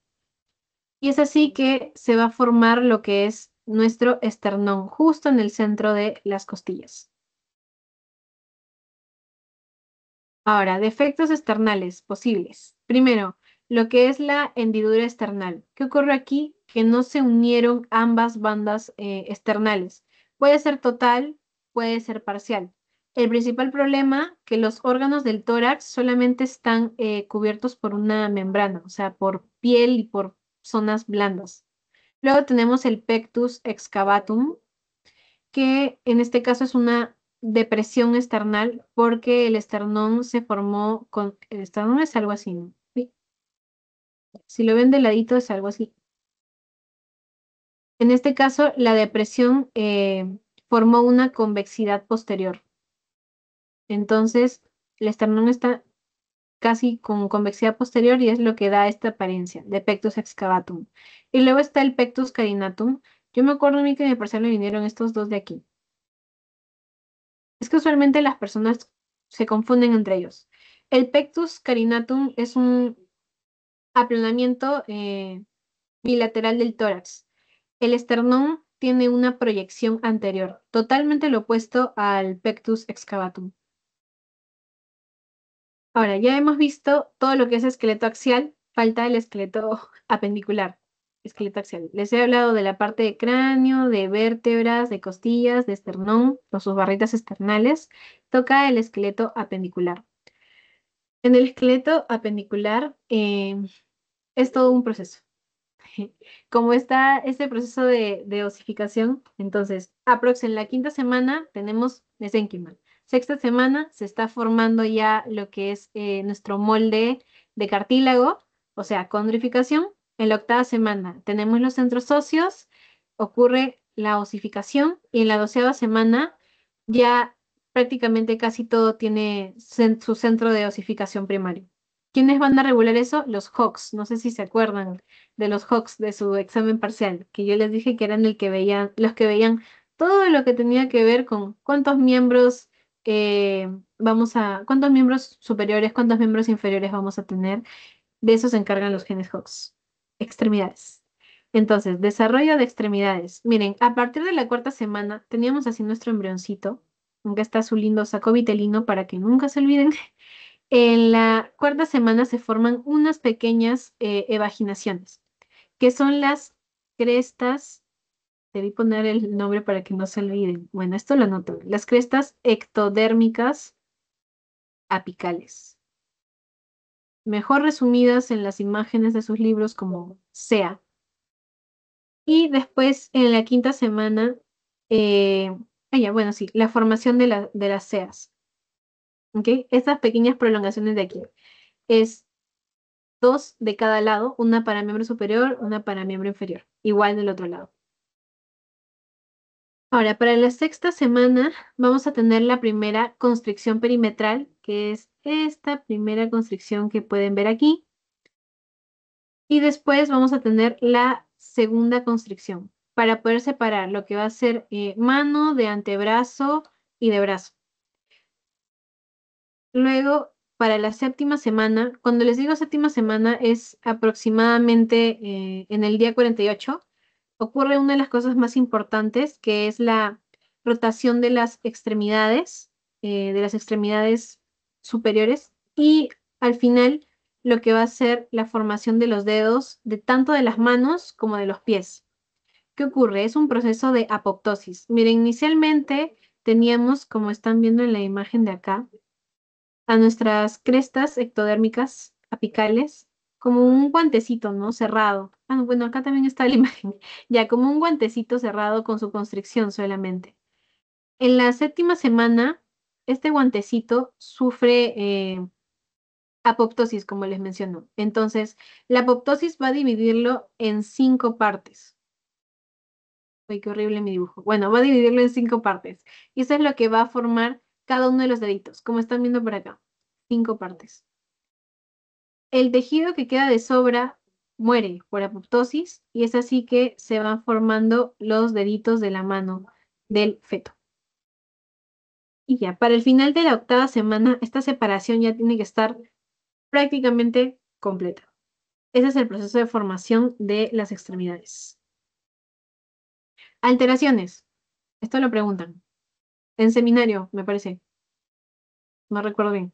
Y es así que se va a formar lo que es nuestro esternón, justo en el centro de las costillas. Ahora, defectos esternales posibles. Primero, lo que es la hendidura esternal. ¿Qué ocurre aquí? Que no se unieron ambas bandas esternales. Puede ser total, puede ser parcial. El principal problema, que los órganos del tórax solamente están cubiertos por una membrana, o sea, por piel y por zonas blandas. Luego tenemos el pectus excavatum, que en este caso es una depresión esternal porque el esternón se formó con... El esternón es algo así, ¿no? Sí. Si lo ven de ladito es algo así. En este caso, la depresión formó una convexidad posterior. Entonces, el esternón está casi con convexidad posterior y es lo que da esta apariencia de pectus excavatum. Y luego está el pectus carinatum. Yo me acuerdo a mí que en mi parcial me vinieron estos dos de aquí. Es que usualmente las personas se confunden entre ellos. El pectus carinatum es un aplanamiento bilateral del tórax. El esternón tiene una proyección anterior, totalmente lo opuesto al pectus excavatum. Ahora, ya hemos visto todo lo que es esqueleto axial, falta el esqueleto apendicular, esqueleto axial. Les he hablado de la parte de cráneo, de vértebras, de costillas, de esternón, con sus barritas esternales. Toca el esqueleto apendicular. En el esqueleto apendicular es todo un proceso. Como está este proceso de osificación, entonces, aprox en la quinta semana tenemos mesénquima. Sexta semana se está formando ya lo que es nuestro molde de cartílago, o sea, condrificación. En la octava semana tenemos los centros óseos, ocurre la osificación y en la doceava semana ya prácticamente casi todo tiene su centro de osificación primario. ¿Quiénes van a regular eso? Los Hawks. No sé si se acuerdan de los Hawks de su examen parcial, que yo les dije que eran el que veían, los que veían todo lo que tenía que ver con cuántos miembros cuántos miembros superiores, cuántos miembros inferiores vamos a tener. De eso se encargan los genes Hawks. Extremidades. Entonces, desarrollo de extremidades. Miren, a partir de la cuarta semana teníamos así nuestro embrioncito, aunque está su lindo saco vitelino para que nunca se olviden. En la cuarta semana se forman unas pequeñas evaginaciones, que son las crestas, debí poner el nombre para que no se olviden. Bueno, esto lo anoto. Las crestas ectodérmicas apicales, mejor resumidas en las imágenes de sus libros como SEA. Y después en la quinta semana, bueno, sí, la formación de las SEAs. ¿Ok? Estas pequeñas prolongaciones de aquí. Es dos de cada lado, una para miembro superior, una para miembro inferior, igual del otro lado. Ahora, para la sexta semana vamos a tener la primera constricción perimetral, que es esta primera constricción que pueden ver aquí. Y después vamos a tener la segunda constricción, para poder separar lo que va a ser mano de antebrazo y de brazo. Luego, para la séptima semana, cuando les digo séptima semana es aproximadamente en el día 48, ocurre una de las cosas más importantes, que es la rotación de las extremidades superiores, y al final lo que va a ser la formación de los dedos, de tanto de las manos como de los pies. ¿Qué ocurre? Es un proceso de apoptosis. Miren, inicialmente teníamos, como están viendo en la imagen de acá, a nuestras crestas ectodérmicas apicales como un guantecito, ¿no? Cerrado. Ah, no, bueno, acá también está la imagen. Ya, como un guantecito cerrado con su constricción solamente. En la séptima semana, este guantecito sufre apoptosis, como les menciono. Entonces, la apoptosis va a dividirlo en 5 partes. Uy, qué horrible mi dibujo. Bueno, va a dividirlo en 5 partes. Y eso es lo que va a formar cada uno de los deditos, como están viendo por acá. 5 partes. El tejido que queda de sobra muere por apoptosis y es así que se van formando los deditos de la mano del feto. Y ya, para el final de la octava semana, esta separación ya tiene que estar prácticamente completa. Ese es el proceso de formación de las extremidades. Alteraciones. Esto lo preguntan. En seminario, me parece. No recuerdo bien.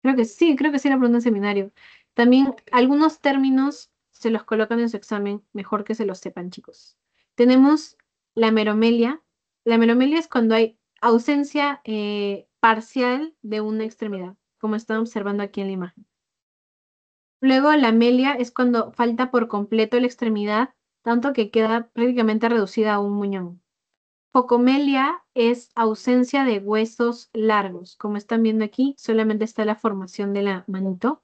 Creo que sí la pregunta en seminario. También algunos términos se los colocan en su examen, mejor que se los sepan, chicos. Tenemos la meromelia. La meromelia es cuando hay ausencia parcial de una extremidad, como están observando aquí en la imagen. Luego la melia es cuando falta por completo la extremidad, tanto que queda prácticamente reducida a un muñón. Focomelia es ausencia de huesos largos. Como están viendo aquí, solamente está la formación de la manito.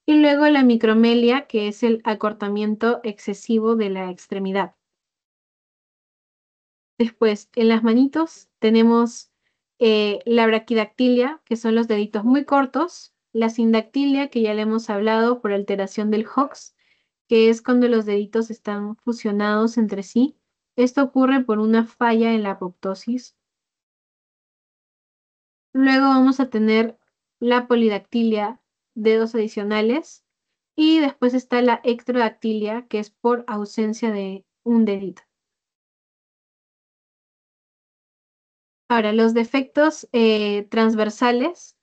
Y luego la micromelia, que es el acortamiento excesivo de la extremidad. Después, en las manitos tenemos la braquidactilia, que son los deditos muy cortos. La sindactilia, que ya le hemos hablado por alteración del Hox, que es cuando los deditos están fusionados entre sí. Esto ocurre por una falla en la apoptosis. Luego vamos a tener la polidactilia, dedos adicionales. Y después está la ectrodactilia, que es por ausencia de un dedito. Ahora, los defectos transversales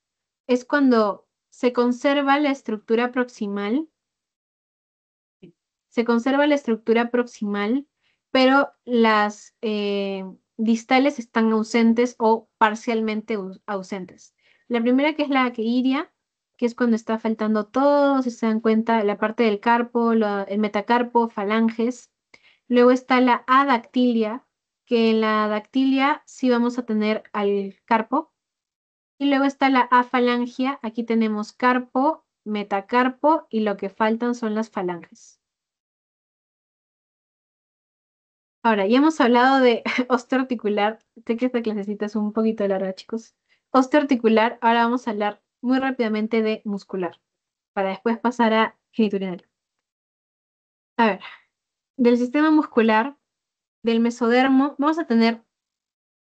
es cuando se conserva la estructura proximal, pero las distales están ausentes o parcialmente ausentes. La primera que es la queiria, que es cuando está faltando todo, si se dan cuenta, la parte del carpo, el metacarpo, falanges. Luego está la adactilia, que en la dactilia sí vamos a tener al carpo. Y luego está la afalangia, aquí tenemos carpo, metacarpo y lo que faltan son las falanges. Ahora, ya hemos hablado de osteoarticular. Sé que esta clasecita es un poquito larga, chicos. Osteoarticular, ahora vamos a hablar muy rápidamente de muscular, para después pasar a genitourinario. A ver, del sistema muscular, del mesodermo, vamos a tener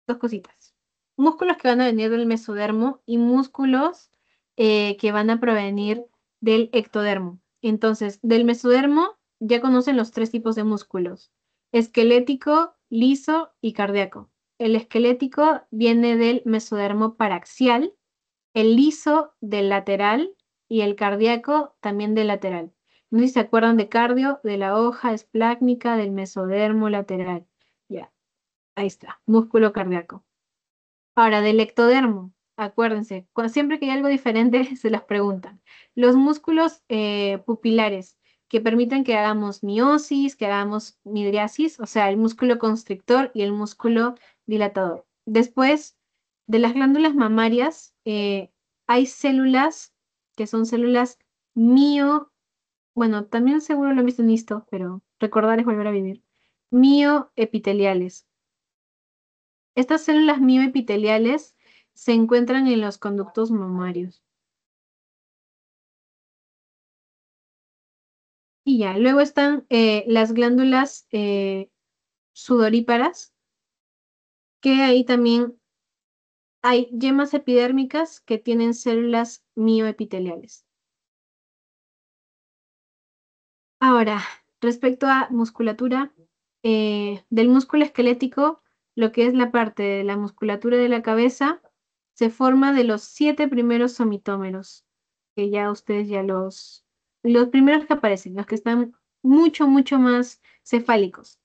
dos cositas. Músculos que van a venir del mesodermo y músculos que van a provenir del ectodermo. Entonces, del mesodermo ya conocen los 3 tipos de músculos: esquelético, liso y cardíaco. El esquelético viene del mesodermo paraxial, el liso del lateral y el cardíaco también del lateral. No sé si se acuerdan de cardio, de la hoja esplácnica, del mesodermo lateral. Ya, ahí está, músculo cardíaco. Ahora, del ectodermo, acuérdense, siempre que hay algo diferente se las preguntan. Los músculos pupilares que permiten que hagamos miosis, que hagamos midriasis, o sea, el músculo constrictor y el músculo dilatador. Después, de las glándulas mamarias, hay células que son células mio, bueno, también seguro lo han visto en esto, pero recordar es volver a vivir, mioepiteliales. Estas células mioepiteliales se encuentran en los conductos mamarios. Y ya, luego están las glándulas sudoríparas, que ahí también hay yemas epidérmicas que tienen células mioepiteliales. Ahora, respecto a musculatura, del músculo esquelético, lo que es la parte de la musculatura de la cabeza, se forma de los 7 primeros somitómeros, que ya ustedes ya los los primeros que aparecen, los que están mucho, mucho más cefálicos.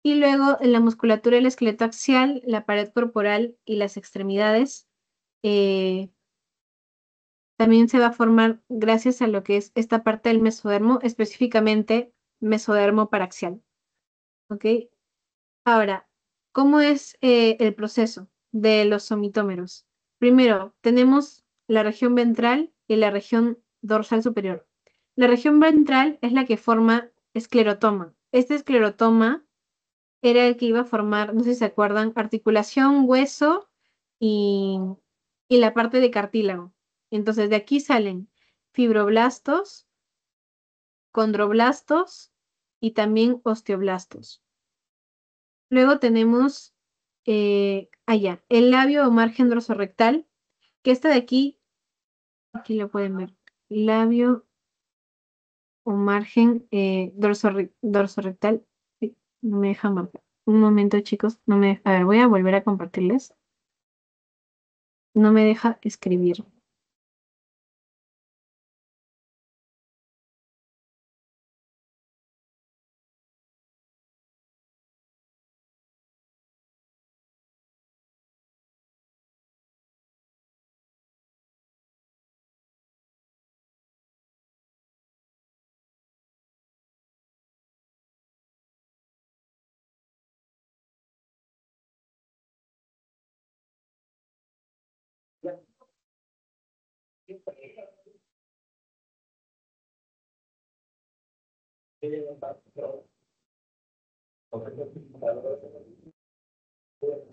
Y luego en la musculatura del esqueleto axial, la pared corporal y las extremidades eh, también se va a formar gracias a lo que es esta parte del mesodermo, específicamente mesodermo paraxial. ¿Ok? Ahora, ¿cómo es el proceso de los somitómeros? Primero, tenemos la región ventral y la región dorsal superior. La región ventral es la que forma esclerotoma. Este esclerotoma era el que iba a formar, no sé si se acuerdan, articulación, hueso y, y la parte de cartílago. Entonces, de aquí salen fibroblastos, condroblastos y también osteoblastos. Luego tenemos allá el labio o margen dorsorrectal, que este de aquí lo pueden ver, labio o margen dorsorrectal. Sí, no me deja marcar. Un momento, chicos, no me deja. A ver, voy a volver a compartirles. No me deja escribir.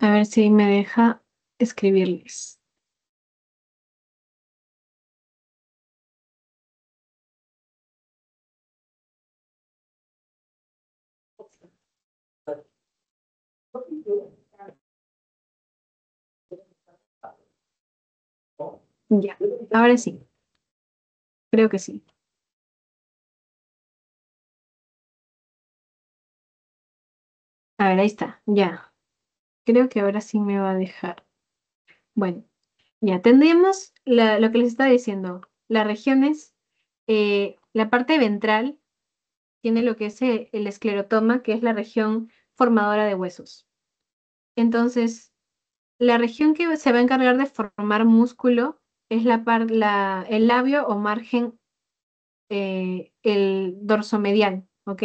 A ver si me deja escribirles. Ya, ahora sí, creo que sí. A ver, ahí está, ya. Creo que ahora sí me va a dejar. Bueno, ya tendríamos lo que les estaba diciendo. Las regiones, la parte ventral tiene lo que es el esclerotoma, que es la región formadora de huesos. Entonces, la región que se va a encargar de formar músculo es el labio o margen, el dorsomedial, ¿ok?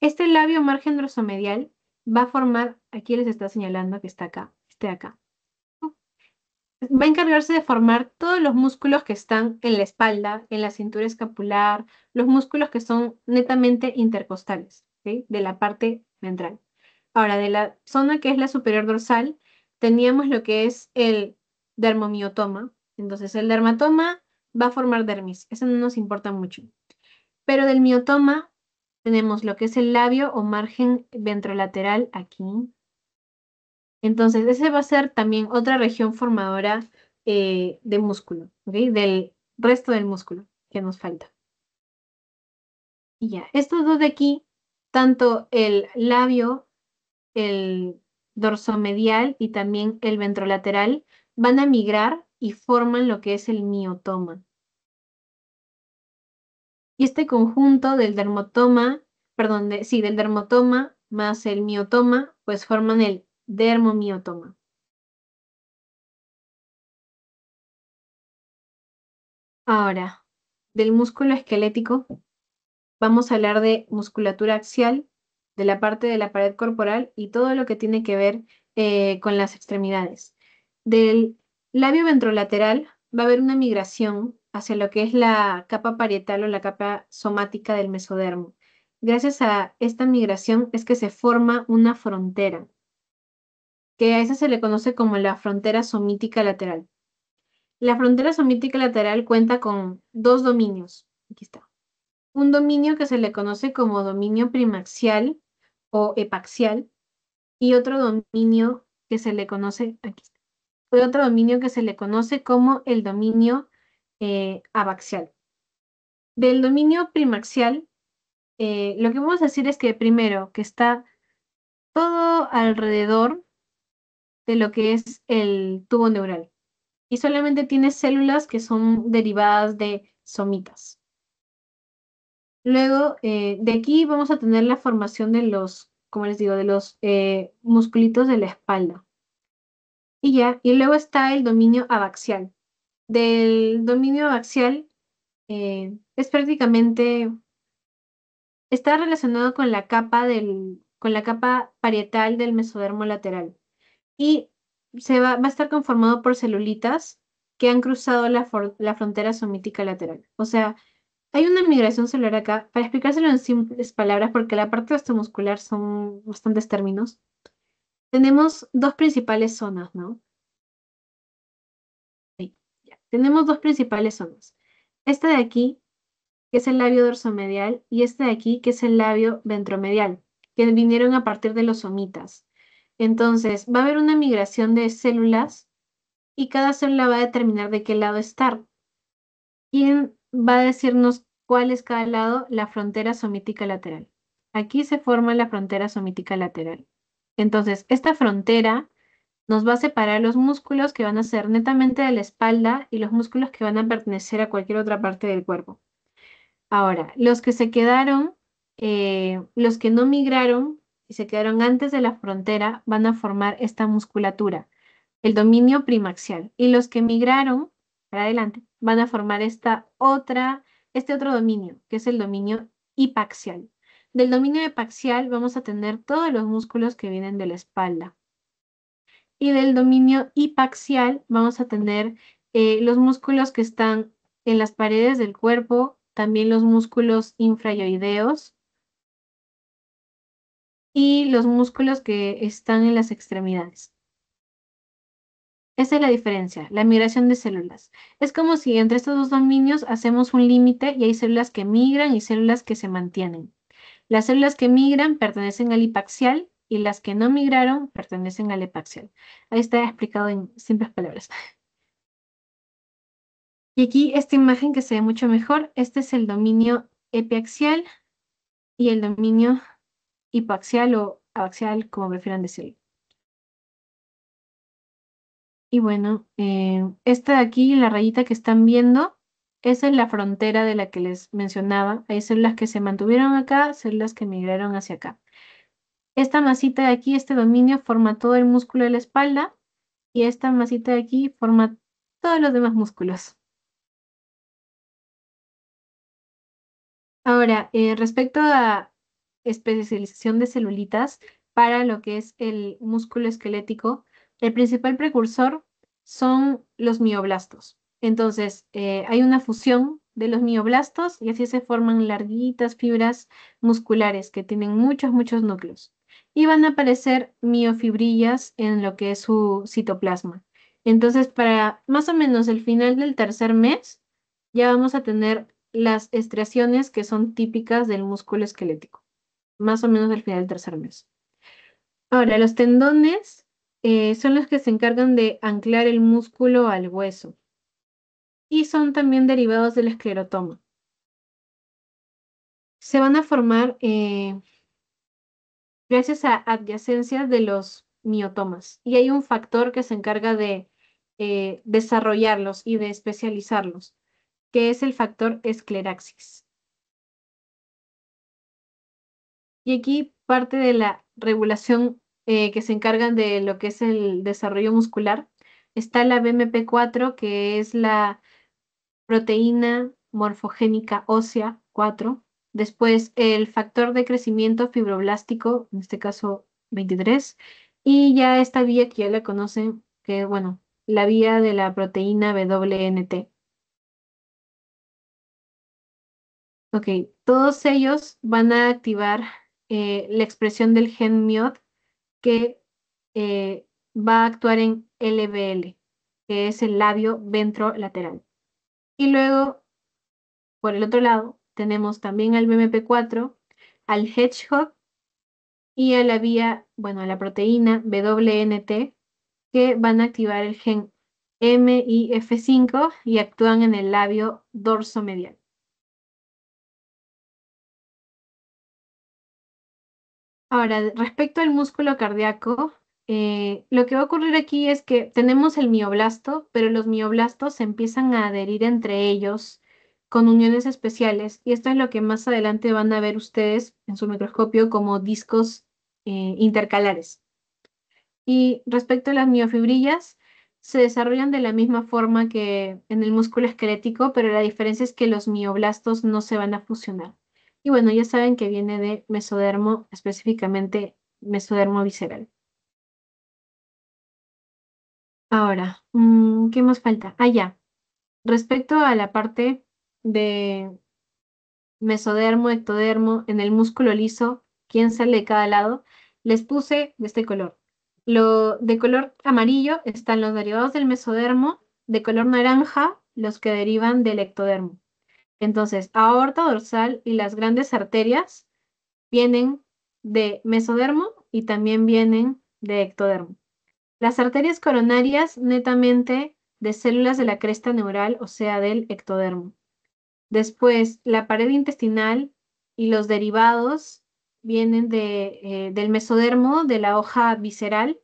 Este labio o margen dorsomedial va a formar, aquí les está señalando que está acá, este de acá. Va a encargarse de formar todos los músculos que están en la espalda, en la cintura escapular, los músculos que son netamente intercostales, ¿ok? De la parte ventral. Ahora, de la zona que es la superior dorsal, teníamos lo que es el dermomiotoma. Entonces, el dermatoma va a formar dermis, eso no nos importa mucho. Pero del miotoma tenemos lo que es el labio o margen ventrolateral aquí. Entonces, ese va a ser también otra región formadora de músculo, ¿ok? Del resto del músculo que nos falta. Y ya, estos dos de aquí, tanto el labio, el dorsomedial y también el ventrolateral, van a migrar y forman lo que es el miotoma. Y este conjunto del dermotoma, perdón, sí, del dermotoma más el miotoma, pues forman el dermomiotoma. Ahora, del músculo esquelético, vamos a hablar de musculatura axial, de la parte de la pared corporal y todo lo que tiene que ver con las extremidades. Del labio ventrolateral va a haber una migración hacia lo que es la capa parietal o la capa somática del mesodermo. Gracias a esta migración es que se forma una frontera, que a esa se le conoce como la frontera somítica lateral. La frontera somítica lateral cuenta con dos dominios. Aquí está. Un dominio que se le conoce como dominio primaxial o epaxial y otro dominio que se le conoce, aquí está, y otro dominio que se le conoce como el dominio abaxial. Del dominio primaxial, lo que vamos a decir es que primero, que está todo alrededor de lo que es el tubo neural y solamente tiene células que son derivadas de somitas. Luego, de aquí vamos a tener la formación de los, como les digo, de los musculitos de la espalda. Y ya, y luego está el dominio abaxial. Del dominio abaxial es prácticamente, está relacionado con la capa con la capa parietal del mesodermo lateral. Y va a estar conformado por celulitas que han cruzado la frontera somítica lateral. O sea, hay una migración celular acá, para explicárselo en simples palabras, porque la parte osteomuscular son bastantes términos. Tenemos dos principales zonas, ¿no? Sí, ya. Tenemos dos principales zonas. Esta de aquí, que es el labio dorsomedial, y este de aquí, que es el labio ventromedial, que vinieron a partir de los somitas. Entonces, va a haber una migración de células y cada célula va a determinar de qué lado estar. ¿Quién va a decirnos cuál es cada lado? La frontera somítica lateral. Aquí se forma la frontera somítica lateral. Entonces, esta frontera nos va a separar los músculos que van a ser netamente de la espalda y los músculos que van a pertenecer a cualquier otra parte del cuerpo. Ahora, los que se quedaron, los que no migraron y se quedaron antes de la frontera van a formar esta musculatura, el dominio primaxial. Y los que migraron para adelante van a formar este otro dominio, que es el dominio hipaxial. Del dominio hipaxial vamos a tener todos los músculos que vienen de la espalda. Y del dominio hipaxial vamos a tener los músculos que están en las paredes del cuerpo, también los músculos infrayoideos y los músculos que están en las extremidades. Esa es la diferencia, la migración de células. Es como si entre estos dos dominios hacemos un límite y hay células que migran y células que se mantienen. Las células que migran pertenecen al hipaxial y las que no migraron pertenecen al epaxial. Ahí está explicado en simples palabras. Y aquí esta imagen que se ve mucho mejor, este es el dominio epiaxial y el dominio hipoaxial o abaxial, como prefieran decirlo. Y bueno, esta de aquí, la rayita que están viendo, esa es la frontera de la que les mencionaba. Hay células que se mantuvieron acá, células que migraron hacia acá. Esta masita de aquí, este dominio, forma todo el músculo de la espalda y esta masita de aquí forma todos los demás músculos. Ahora, respecto a especialización de celulitas para lo que es el músculo esquelético, el principal precursor son los mioblastos. Entonces, hay una fusión de los mioblastos y así se forman larguitas fibras musculares que tienen muchos núcleos. Y van a aparecer miofibrillas en lo que es su citoplasma. Entonces, para más o menos el final del tercer mes, ya vamos a tener las estriaciones que son típicas del músculo esquelético, más o menos al final del tercer mes. Ahora, los tendones son los que se encargan de anclar el músculo al hueso y son también derivados del esclerotoma. Se van a formar gracias a adyacencias de los miotomas y hay un factor que se encarga de desarrollarlos y de especializarlos, que es el factor escleraxis. Y aquí parte de la regulación que se encargan de lo que es el desarrollo muscular está la BMP4, que es la proteína morfogénica ósea 4. Después el factor de crecimiento fibroblástico, en este caso 23. Y ya esta vía que ya la conocen, que bueno, la vía de la proteína WNT. Ok, todos ellos van a activar la expresión del gen MIOT que va a actuar en LVL, que es el labio ventrolateral. Y luego, por el otro lado, tenemos también al BMP4, al Hedgehog y a la vía, bueno, a la proteína WNT, que van a activar el gen MIF5 y actúan en el labio dorsomedial. Ahora, respecto al músculo cardíaco, lo que va a ocurrir aquí es que tenemos el mioblasto, pero los mioblastos se empiezan a adherir entre ellos con uniones especiales. Y esto es lo que más adelante van a ver ustedes en su microscopio como discos intercalares. Y respecto a las miofibrillas, se desarrollan de la misma forma que en el músculo esquelético, pero la diferencia es que los mioblastos no se van a fusionar. Y bueno, ya saben que viene de mesodermo, específicamente mesodermo visceral. Ahora, ¿qué más falta? Ah, ya. Respecto a la parte de mesodermo, ectodermo, en el músculo liso, quién sale de cada lado, les puse de este color. De color amarillo están los derivados del mesodermo, de color naranja, los que derivan del ectodermo. Entonces, aorta dorsal y las grandes arterias vienen de mesodermo y también vienen de ectodermo. Las arterias coronarias netamente de células de la cresta neural, o sea, del ectodermo. Después, la pared intestinal y los derivados vienen del mesodermo, de la hoja visceral,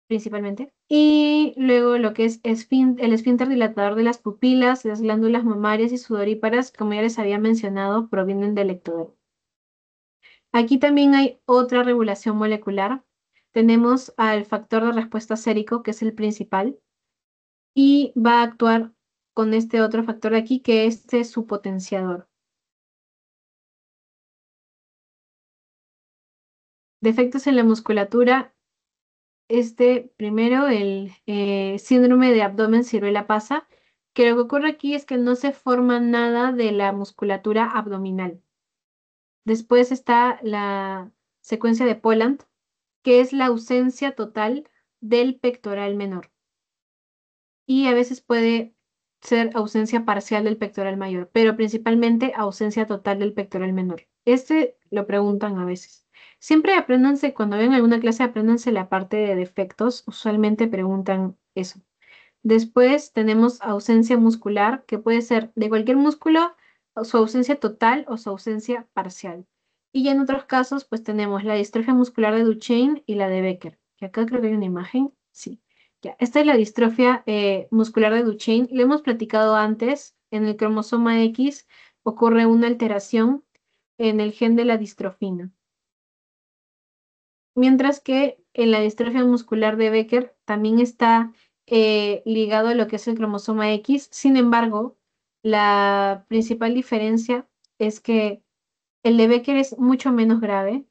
principalmente. Y luego lo que es el esfínter dilatador de las pupilas, las glándulas mamarias y sudoríparas, como ya les había mencionado, provienen del ectodermo. Aquí también hay otra regulación molecular. Tenemos al factor de respuesta sérico, que es el principal, y va a actuar con este otro factor de aquí, que es su potenciador. Defectos en la musculatura. Primero, el síndrome de abdomen ciruela pasa, que lo que ocurre aquí es que no se forma nada de la musculatura abdominal. Después está la secuencia de Poland, que es la ausencia total del pectoral menor. Y a veces puede ser ausencia parcial del pectoral mayor, pero principalmente ausencia total del pectoral menor. Lo preguntan a veces. Siempre apréndanse, cuando ven alguna clase, apréndanse la parte de defectos. Usualmente preguntan eso. Después tenemos ausencia muscular, que puede ser de cualquier músculo, o su ausencia total o su ausencia parcial. Y ya en otros casos, pues tenemos la distrofia muscular de Duchenne y la de Becker, que acá creo que hay una imagen. Sí. Ya, esta es la distrofia muscular de Duchenne. Lo hemos platicado antes. En el cromosoma X ocurre una alteración en el gen de la distrofina. Mientras que en la distrofia muscular de Becker también está ligado a lo que es el cromosoma X. Sin embargo, la principal diferencia es que el de Becker es mucho menos grave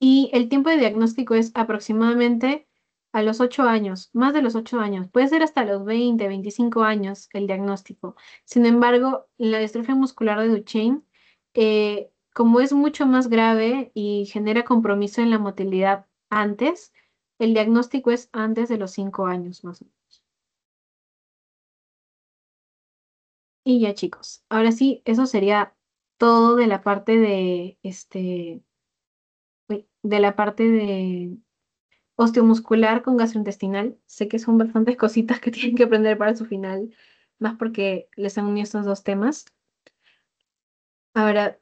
y el tiempo de diagnóstico es aproximadamente a los 8 años, más de los 8 años. Puede ser hasta los 20, 25 años el diagnóstico. Sin embargo, la distrofia muscular de Duchenne, como es mucho más grave y genera compromiso en la motilidad antes, el diagnóstico es antes de los 5 años más o menos. Y ya, chicos, ahora sí, eso sería todo de la parte de la parte de osteomuscular con gastrointestinal. Sé que son bastantes cositas que tienen que aprender para su final, más porque les han unido estos dos temas. Ahora,